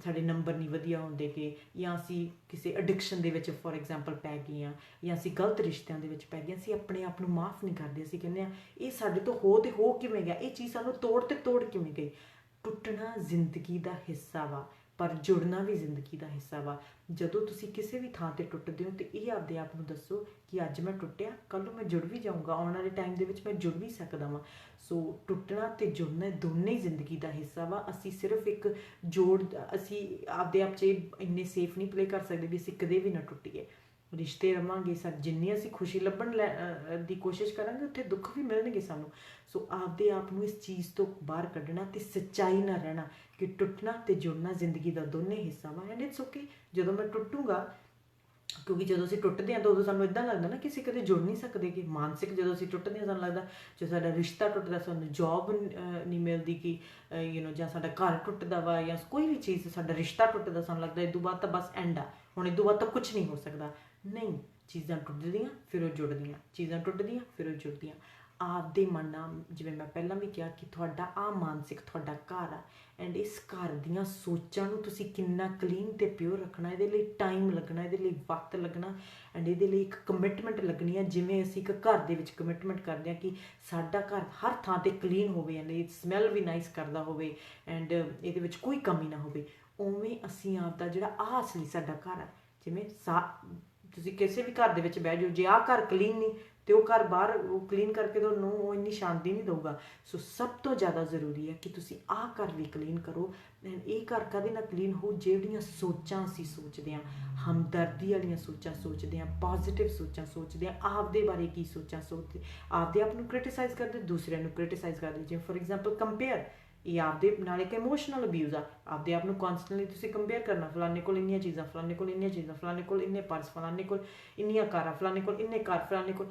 ਸਾਡੇ ਨੰਬਰ ਨਹੀਂ ਵਧੀਆ ਹੁੰਦੇ ਕਿ, ਜਾਂ ਅਸੀਂ ਕਿਸੇ ਐਡਿਕਸ਼ਨ ਦੇ ਵਿੱਚ ਫੋਰ ਐਗਜ਼ਾਮਪਲ ਪੈ ਗਏ ਹਾਂ, ਜਾਂ ਅਸੀਂ ਗਲਤ ਰਿਸ਼ਤਿਆਂ ਦੇ ਵਿੱਚ ਪੈ ਗਏ, ਅਸੀਂ ਆਪਣੇ ਆਪ ਨੂੰ ਮਾफ़ ਨਹੀਂ ਕਰਦੇ। ਅਸੀਂ ਕਹਿੰਦੇ ਹਾਂ ਇਹ ਸਾਡੇ ਤੋਂ ਹੋ ਕਿਵੇਂ ਗਿਆ, ਇਹ ਚੀਜ਼ ਸਾਨੂੰ ਤੋੜ ਕਿਵੇਂ ਗਈ। ਟੁੱਟਣਾ ਜ਼ਿੰਦਗੀ ਦਾ ਹਿੱਸਾ ਵਾ, ਪਰ ਜੁੜਨਾ ਵੀ ਜ਼ਿੰਦਗੀ ਦਾ ਹਿੱਸਾ ਵਾ। ਜਦੋਂ ਤੁਸੀਂ ਕਿਸੇ ਵੀ ਥਾਂ 'ਤੇ ਟੁੱਟਦੇ ਹੋ ਤਾਂ ਇਹ ਆਪਦੇ ਆਪ ਨੂੰ ਦੱਸੋ ਕਿ ਅੱਜ ਮੈਂ ਟੁੱਟਿਆ, ਕੱਲ੍ਹ ਨੂੰ ਮੈਂ ਜੁੜ ਵੀ ਜਾਊਂਗਾ, ਆਉਣ ਵਾਲੇ ਟਾਈਮ ਦੇ ਵਿੱਚ ਮੈਂ ਜੁੜ ਵੀ ਸਕਦਾ ਵਾਂ। ਸੋ ਟੁੱਟਣਾ ਅਤੇ ਜੁੜਨਾ ਦੋਨੇ ਹੀ ਜ਼ਿੰਦਗੀ ਦਾ ਹਿੱਸਾ ਵਾ। ਅਸੀਂ ਸਿਰਫ ਇੱਕ ਅਸੀਂ ਆਪਦੇ ਆਪ 'ਚ ਇੰਨੇ ਸੇਫ ਨਹੀਂ ਪਲੇ ਕਰ ਸਕਦੇ ਵੀ ਅਸੀਂ ਕਦੇ ਵੀ ਨਾ ਟੁੱਟੀਏ। ਰਿਸ਼ਤੇ ਰਵਾਂਗੇ, ਜਿੰਨੀ ਅਸੀਂ ਖੁਸ਼ੀ ਲੱਭਣ ਦੀ ਕੋਸ਼ਿਸ਼ ਕਰਾਂਗੇ ਉੱਥੇ ਦੁੱਖ ਵੀ ਮਿਲਣਗੇ ਸਾਨੂੰ। ਸੋ ਆਪਦੇ ਆਪ ਨੂੰ ਇਸ ਚੀਜ਼ ਤੋਂ ਬਾਹਰ ਕੱਢਣਾ ਅਤੇ ਸੱਚਾਈ ਨਾਲ ਰਹਿਣਾ ਕਿ ਟੁੱਟਣਾ ਅਤੇ ਜੁੜਨਾ ਜ਼ਿੰਦਗੀ ਦਾ ਦੋਨੇ ਹਿੱਸਾ ਵਾ। ਐਂਡ ਇਟਸ ਓਕੇ ਜਦੋਂ ਮੈਂ ਟੁੱਟੂੰਗਾ, ਕਿਉਂਕਿ ਜਦੋਂ ਅਸੀਂ ਟੁੱਟਦੇ ਹਾਂ ਤਾਂ ਉਦੋਂ ਸਾਨੂੰ ਇੱਦਾਂ ਲੱਗਦਾ ਨਾ ਕਿ ਅਸੀਂ ਕਦੇ ਜੁੜ ਨਹੀਂ ਸਕਦੇ। ਕਿ ਮਾਨਸਿਕ ਜਦੋਂ ਅਸੀਂ ਟੁੱਟਦੇ ਹਾਂ ਸਾਨੂੰ ਲੱਗਦਾ, ਜੇ ਸਾਡਾ ਰਿਸ਼ਤਾ ਟੁੱਟਦਾ, ਸਾਨੂੰ ਜੋਬ ਨਹੀਂ ਮਿਲਦੀ, ਕਿ ਜਾਂ ਸਾਡਾ ਘਰ ਟੁੱਟਦਾ ਵਾ, ਜਾਂ ਕੋਈ ਵੀ ਚੀਜ਼, ਸਾਡਾ ਰਿਸ਼ਤਾ ਟੁੱਟਦਾ, ਸਾਨੂੰ ਲੱਗਦਾ ਇਹ ਤੋਂ ਬਾਅਦ ਤਾਂ ਬਸ ਐਂਡ ਆ, ਹੁਣ ਇਹ ਤੋਂ ਬਾਅਦ ਤਾਂ ਕੁਝ ਨਹੀਂ ਹੋ ਸਕਦਾ। ਨਹੀਂ, ਚੀਜ਼ਾਂ ਟੁੱਟਦੀਆਂ ਫਿਰ ਉਹ ਜੁੜਦੀਆਂ, ਚੀਜ਼ਾਂ ਟੁੱਟਦੀਆਂ ਫਿਰ ਉਹ ਜੁੜਦੀਆਂ। ਆਪਦੇ ਮਨ ਨਾਲ, ਜਿਵੇਂ ਮੈਂ ਪਹਿਲਾਂ ਵੀ ਕਿਹਾ ਕਿ ਤੁਹਾਡਾ ਮਾਨਸਿਕ ਤੁਹਾਡਾ ਘਰ ਆ, ਐਂਡ ਇਸ ਘਰ ਦੀਆਂ ਸੋਚਾਂ ਨੂੰ ਤੁਸੀਂ ਕਿੰਨਾ ਕਲੀਨ ਅਤੇ ਪਿਓਰ ਰੱਖਣਾ, ਇਹਦੇ ਲਈ ਟਾਈਮ ਲੱਗਣਾ, ਇਹਦੇ ਲਈ ਵਕਤ ਲੱਗਣਾ, ਐਂਡ ਇਹਦੇ ਲਈ ਇੱਕ ਕਮਿਟਮੈਂਟ ਲੱਗਣੀ ਹੈ। ਜਿਵੇਂ ਅਸੀਂ ਇੱਕ ਘਰ ਦੇ ਵਿੱਚ ਕਮਿਟਮੈਂਟ ਕਰਦੇ ਹਾਂ ਕਿ ਸਾਡਾ ਘਰ ਹਰ ਥਾਂ 'ਤੇ ਕਲੀਨ ਹੋਵੇ, ਐਂਡ ਇਹ ਸਮੈਲ ਵੀ ਨਾਈਸ ਕਰਦਾ ਹੋਵੇ, ਐਂਡ ਇਹਦੇ ਵਿੱਚ ਕੋਈ ਕਮੀ ਨਾ ਹੋਵੇ, ਉਵੇਂ ਅਸੀਂ ਆਪਦਾ ਜਿਹੜਾ ਅਸਲੀ ਸਾਡਾ ਘਰ ਹੈ, ਜਿਵੇਂ ਤੁਸੀਂ ਕਿਸੇ ਵੀ ਘਰ ਦੇ ਵਿੱਚ ਬਹਿ ਜਾਓ, ਜੇ ਘਰ ਕਲੀਨ ਨਹੀਂ ਅਤੇ ਉਹ ਘਰ ਬਾਹਰ ਉਹ ਕਲੀਨ ਕਰਕੇ ਤੁਹਾਨੂੰ ਉਹ ਇੰਨੀ ਸ਼ਾਂਤੀ ਨਹੀਂ ਦਊਗਾ। ਸੋ ਸਭ ਤੋਂ ਜ਼ਿਆਦਾ ਜ਼ਰੂਰੀ ਹੈ ਕਿ ਤੁਸੀਂ ਘਰ ਵੀ ਕਲੀਨ ਕਰੋ। ਇਹ ਘਰ ਕਦੇ ਨਾ ਕਲੀਨ ਹੋ ਜਿਹੜੀਆਂ ਸੋਚਾਂ ਅਸੀਂ ਸੋਚਦੇ ਹਾਂ, ਹਮਦਰਦੀ ਵਾਲੀਆਂ ਸੋਚਾਂ ਸੋਚਦੇ ਹਾਂ, ਪੋਜ਼ੀਟਿਵ ਸੋਚਾਂ ਸੋਚਦੇ ਹਾਂ, ਆਪਦੇ ਬਾਰੇ ਕੀ ਸੋਚਾਂ ਸੋਚਦੇ, ਆਪਦੇ ਆਪ ਨੂੰ ਕ੍ਰਿਟੀਸਾਈਜ਼ ਕਰਦੇ, ਦੂਸਰਿਆਂ ਨੂੰ ਕ੍ਰਿਟੀਸਾਈਜ਼ ਕਰਦੇ। ਜਿਵੇਂ ਫੋਰ ਐਗਜ਼ਾਮਪਲ ਕੰਪੇਅਰ, ਇਹ ਆਪਦੇ ਨਾਲ ਇੱਕ ਇਮੋਸ਼ਨਲ ਅਬਿਊਜ਼ ਆ। ਆਪਦੇ ਆਪ ਨੂੰ ਕੌਨਸਟੈਂਟਲੀ ਤੁਸੀਂ ਕੰਪੇਅਰ ਕਰਨਾ, ਫਲਾਣੇ ਕੋਲ ਇੰਨੀਆਂ ਚੀਜ਼ਾਂ, ਫਲਾਣੇ ਕੋਲ ਇੰਨੀਆਂ ਚੀਜ਼ਾਂ, ਫਲਾਣੇ ਕੋਲ ਇੰਨੇ ਪਰਸ, ਫਲਾਣੇ ਕੋਲ ਇੰਨੀਆਂ ਕਾਰਾਂ, ਫਲਾਣੇ ਕੋਲ ਇੰਨੇ ਘਰ, ਫਲਾਣੇ ਕੋਲ।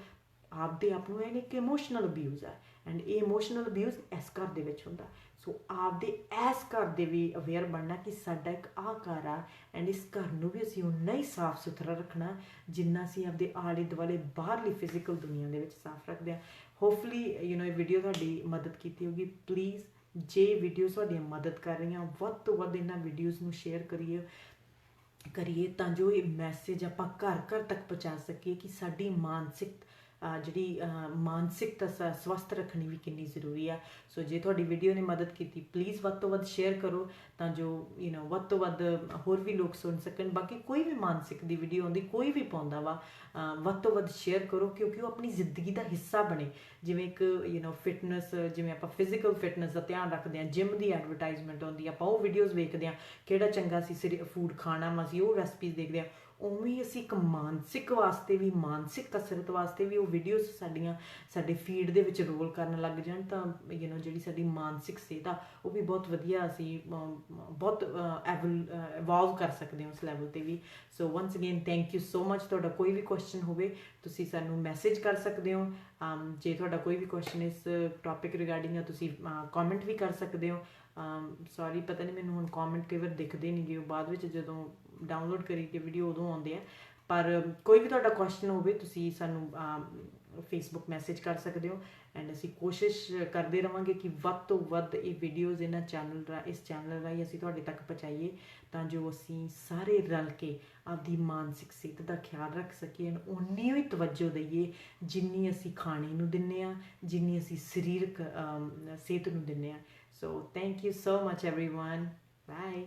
ਆਪਦੇ ਆਪ ਨੂੰ ਇਹ ਇੱਕ ਇਮੋਸ਼ਨਲ ਅਬਿਊਜ਼ ਹੈ, ਐਂਡ ਇਹ ਇਮੋਸ਼ਨਲ ਅਬਿਊਜ਼ ਇਸ ਘਰ ਦੇ ਵਿੱਚ ਹੁੰਦਾ। ਸੋ ਆਪਦੇ ਇਸ ਘਰ ਦੇ ਵੀ ਅਵੇਅਰ ਬਣਨਾ ਕਿ ਸਾਡਾ ਇੱਕ ਘਰ ਆ, ਐਂਡ ਇਸ ਘਰ ਨੂੰ ਵੀ ਅਸੀਂ ਉਨਾ ਹੀ ਸਾਫ਼ ਸੁਥਰਾ ਰੱਖਣਾ ਜਿੰਨਾ ਅਸੀਂ ਆਪਦੇ ਆਲੇ ਦੁਆਲੇ ਬਾਹਰਲੀ ਫਿਜ਼ੀਕਲ ਦੁਨੀਆ ਦੇ ਵਿੱਚ ਸਾਫ਼ ਰੱਖਦੇ ਹਾਂ। ਹੋਪਫੁਲੀ ਇਹ ਵੀਡੀਓ ਤੁਹਾਡੀ ਮਦਦ ਕੀਤੀ ਹੋਊਗੀ। ਪਲੀਜ਼, ਜੇ ਵੀਡੀਓਜ਼ ਤੁਹਾਡੀਆਂ ਮਦਦ ਕਰ ਰਹੀਆਂ, ਵੱਧ ਤੋਂ ਵੱਧ ਇਹਨਾਂ ਵੀਡੀਓਜ਼ ਨੂੰ ਸ਼ੇਅਰ ਕਰੀਏ ਤਾਂ ਜੋ ਇਹ ਮੈਸੇਜ ਆਪਾਂ ਘਰ ਘਰ ਤੱਕ ਪਹੁੰਚਾ ਸਕੀਏ ਕਿ ਸਾਡੀ ਮਾਨਸਿਕਤਾ ਸਵਸਥ ਰੱਖਣੀ ਵੀ ਕਿੰਨੀ ਜ਼ਰੂਰੀ ਆ। ਸੋ ਜੇ ਤੁਹਾਡੀ ਵੀਡੀਓ ਨੇ ਮਦਦ ਕੀਤੀ, ਪਲੀਜ਼ ਵੱਧ ਤੋਂ ਵੱਧ ਸ਼ੇਅਰ ਕਰੋ ਤਾਂ ਜੋ ਵੱਧ ਤੋਂ ਵੱਧ ਹੋਰ ਵੀ ਲੋਕ ਸੁਣ ਸਕਣ। ਬਾਕੀ ਕੋਈ ਵੀ ਮਾਨਸਿਕ ਦੀ ਵੀਡੀਓ ਆਉਂਦੀ, ਕੋਈ ਵੀ ਪਾਉਂਦਾ ਵਾ, ਵੱਧ ਤੋਂ ਵੱਧ ਸ਼ੇਅਰ ਕਰੋ ਕਿਉਂਕਿ ਉਹ ਆਪਣੀ ਜ਼ਿੰਦਗੀ ਦਾ ਹਿੱਸਾ ਬਣੇ। ਜਿਵੇਂ ਇੱਕ ਫਿਟਨੈਸ, ਜਿਵੇਂ ਆਪਾਂ ਫਿਜ਼ੀਕਲ ਫਿਟਨੈਸ ਦਾ ਧਿਆਨ ਰੱਖਦੇ ਹਾਂ, ਜਿਮ ਦੀ ਐਡਵਰਟਾਈਜ਼ਮੈਂਟ ਆਉਂਦੀ, ਆਪਾਂ ਉਹ ਵੀਡੀਓਜ਼ ਵੇਖਦੇ ਹਾਂ, ਕਿਹੜਾ ਚੰਗਾ ਸੀ ਫੂਡ ਖਾਣਾ ਵਾ, ਅਸੀਂ ਉਹ ਰੈਸਪੀਜ਼ ਦੇਖਦੇ ਹਾਂ। ਉਵੇਂ ਅਸੀਂ ਇੱਕ ਮਾਨਸਿਕ ਵਾਸਤੇ ਵੀ, ਮਾਨਸਿਕ ਕਸਰਤ ਵਾਸਤੇ ਵੀ ਉਹ ਵੀਡੀਓਜ਼ ਸਾਡੇ ਫੀਡ ਦੇ ਵਿੱਚ ਰੋਲ ਕਰਨ ਲੱਗ ਜਾਣ ਤਾਂ ਜਿਹੜੀ ਸਾਡੀ ਮਾਨਸਿਕ ਸਿਹਤ ਆ ਉਹ ਵੀ ਬਹੁਤ ਵਧੀਆ, ਅਸੀਂ ਬਹੁਤ ਇਵੋਲਵ ਕਰ ਸਕਦੇ ਹਾਂ ਉਸ ਲੈਵਲ 'ਤੇ ਵੀ। So once again thank you so much. ਤੁਹਾਡਾ ਕੋਈ ਵੀ ਕੁਐਸਚਨ ਹੋਵੇ ਤੁਸੀਂ ਸਾਨੂੰ ਮੈਸੇਜ ਕਰ ਸਕਦੇ ਹੋ। ਜੇ ਤੁਹਾਡਾ ਕੋਈ ਵੀ ਕੁਐਸਚਨ ਇਸ ਟੌਪਿਕ ਰਿਗਾਰਡਿੰਗ ਆ, ਤੁਸੀਂ ਕਮੈਂਟ ਵੀ ਕਰ ਸਕਦੇ ਹੋ। ਸੌਰੀ, ਪਤਾ ਨਹੀਂ ਮੈਨੂੰ ਹੁਣ ਕਮੈਂਟ ਕਈ ਵਾਰ ਦਿਖਦੇ ਨਹੀਂ ਗੇ, ਉਹ ਬਾਅਦ ਵਿੱਚ ਜਦੋਂ ਡਾਊਨਲੋਡ ਕਰੀ ਕੇ ਵੀਡੀਓ ਉਦੋਂ ਆਉਂਦੇ ਆ। ਪਰ ਕੋਈ ਵੀ ਤੁਹਾਡਾ ਕੁਐਸਚਨ ਹੋਵੇ ਤੁਸੀਂ ਸਾਨੂੰ ਫੇਸਬੁੱਕ ਮੈਸੇਜ ਕਰ ਸਕਦੇ ਹੋ, ਐਂਡ ਅਸੀਂ ਕੋਸ਼ਿਸ਼ ਕਰਦੇ ਰਹਾਂਗੇ ਕਿ ਵੱਧ ਤੋਂ ਵੱਧ ਇਹ ਵੀਡੀਓਜ਼ ਇਸ ਚੈਨਲ ਰਾਹੀਂ ਅਸੀਂ ਤੁਹਾਡੇ ਤੱਕ ਪਹੁੰਚਾਈਏ ਤਾਂ ਜੋ ਅਸੀਂ ਸਾਰੇ ਰਲ ਕੇ ਆਪਦੀ ਮਾਨਸਿਕ ਸਿਹਤ ਦਾ ਖਿਆਲ ਰੱਖ ਸਕੀਏ। ਉਨੀ ਹੀ ਤਵੱਜੋ ਦਈਏ ਜਿੰਨੀ ਅਸੀਂ ਖਾਣੇ ਨੂੰ ਦਿੰਦੇ ਹਾਂ, ਜਿੰਨੀ ਅਸੀਂ ਸਰੀਰਕ ਸਿਹਤ ਨੂੰ ਦਿੰਦੇ ਹਾਂ। So thank you so much everyone, bye.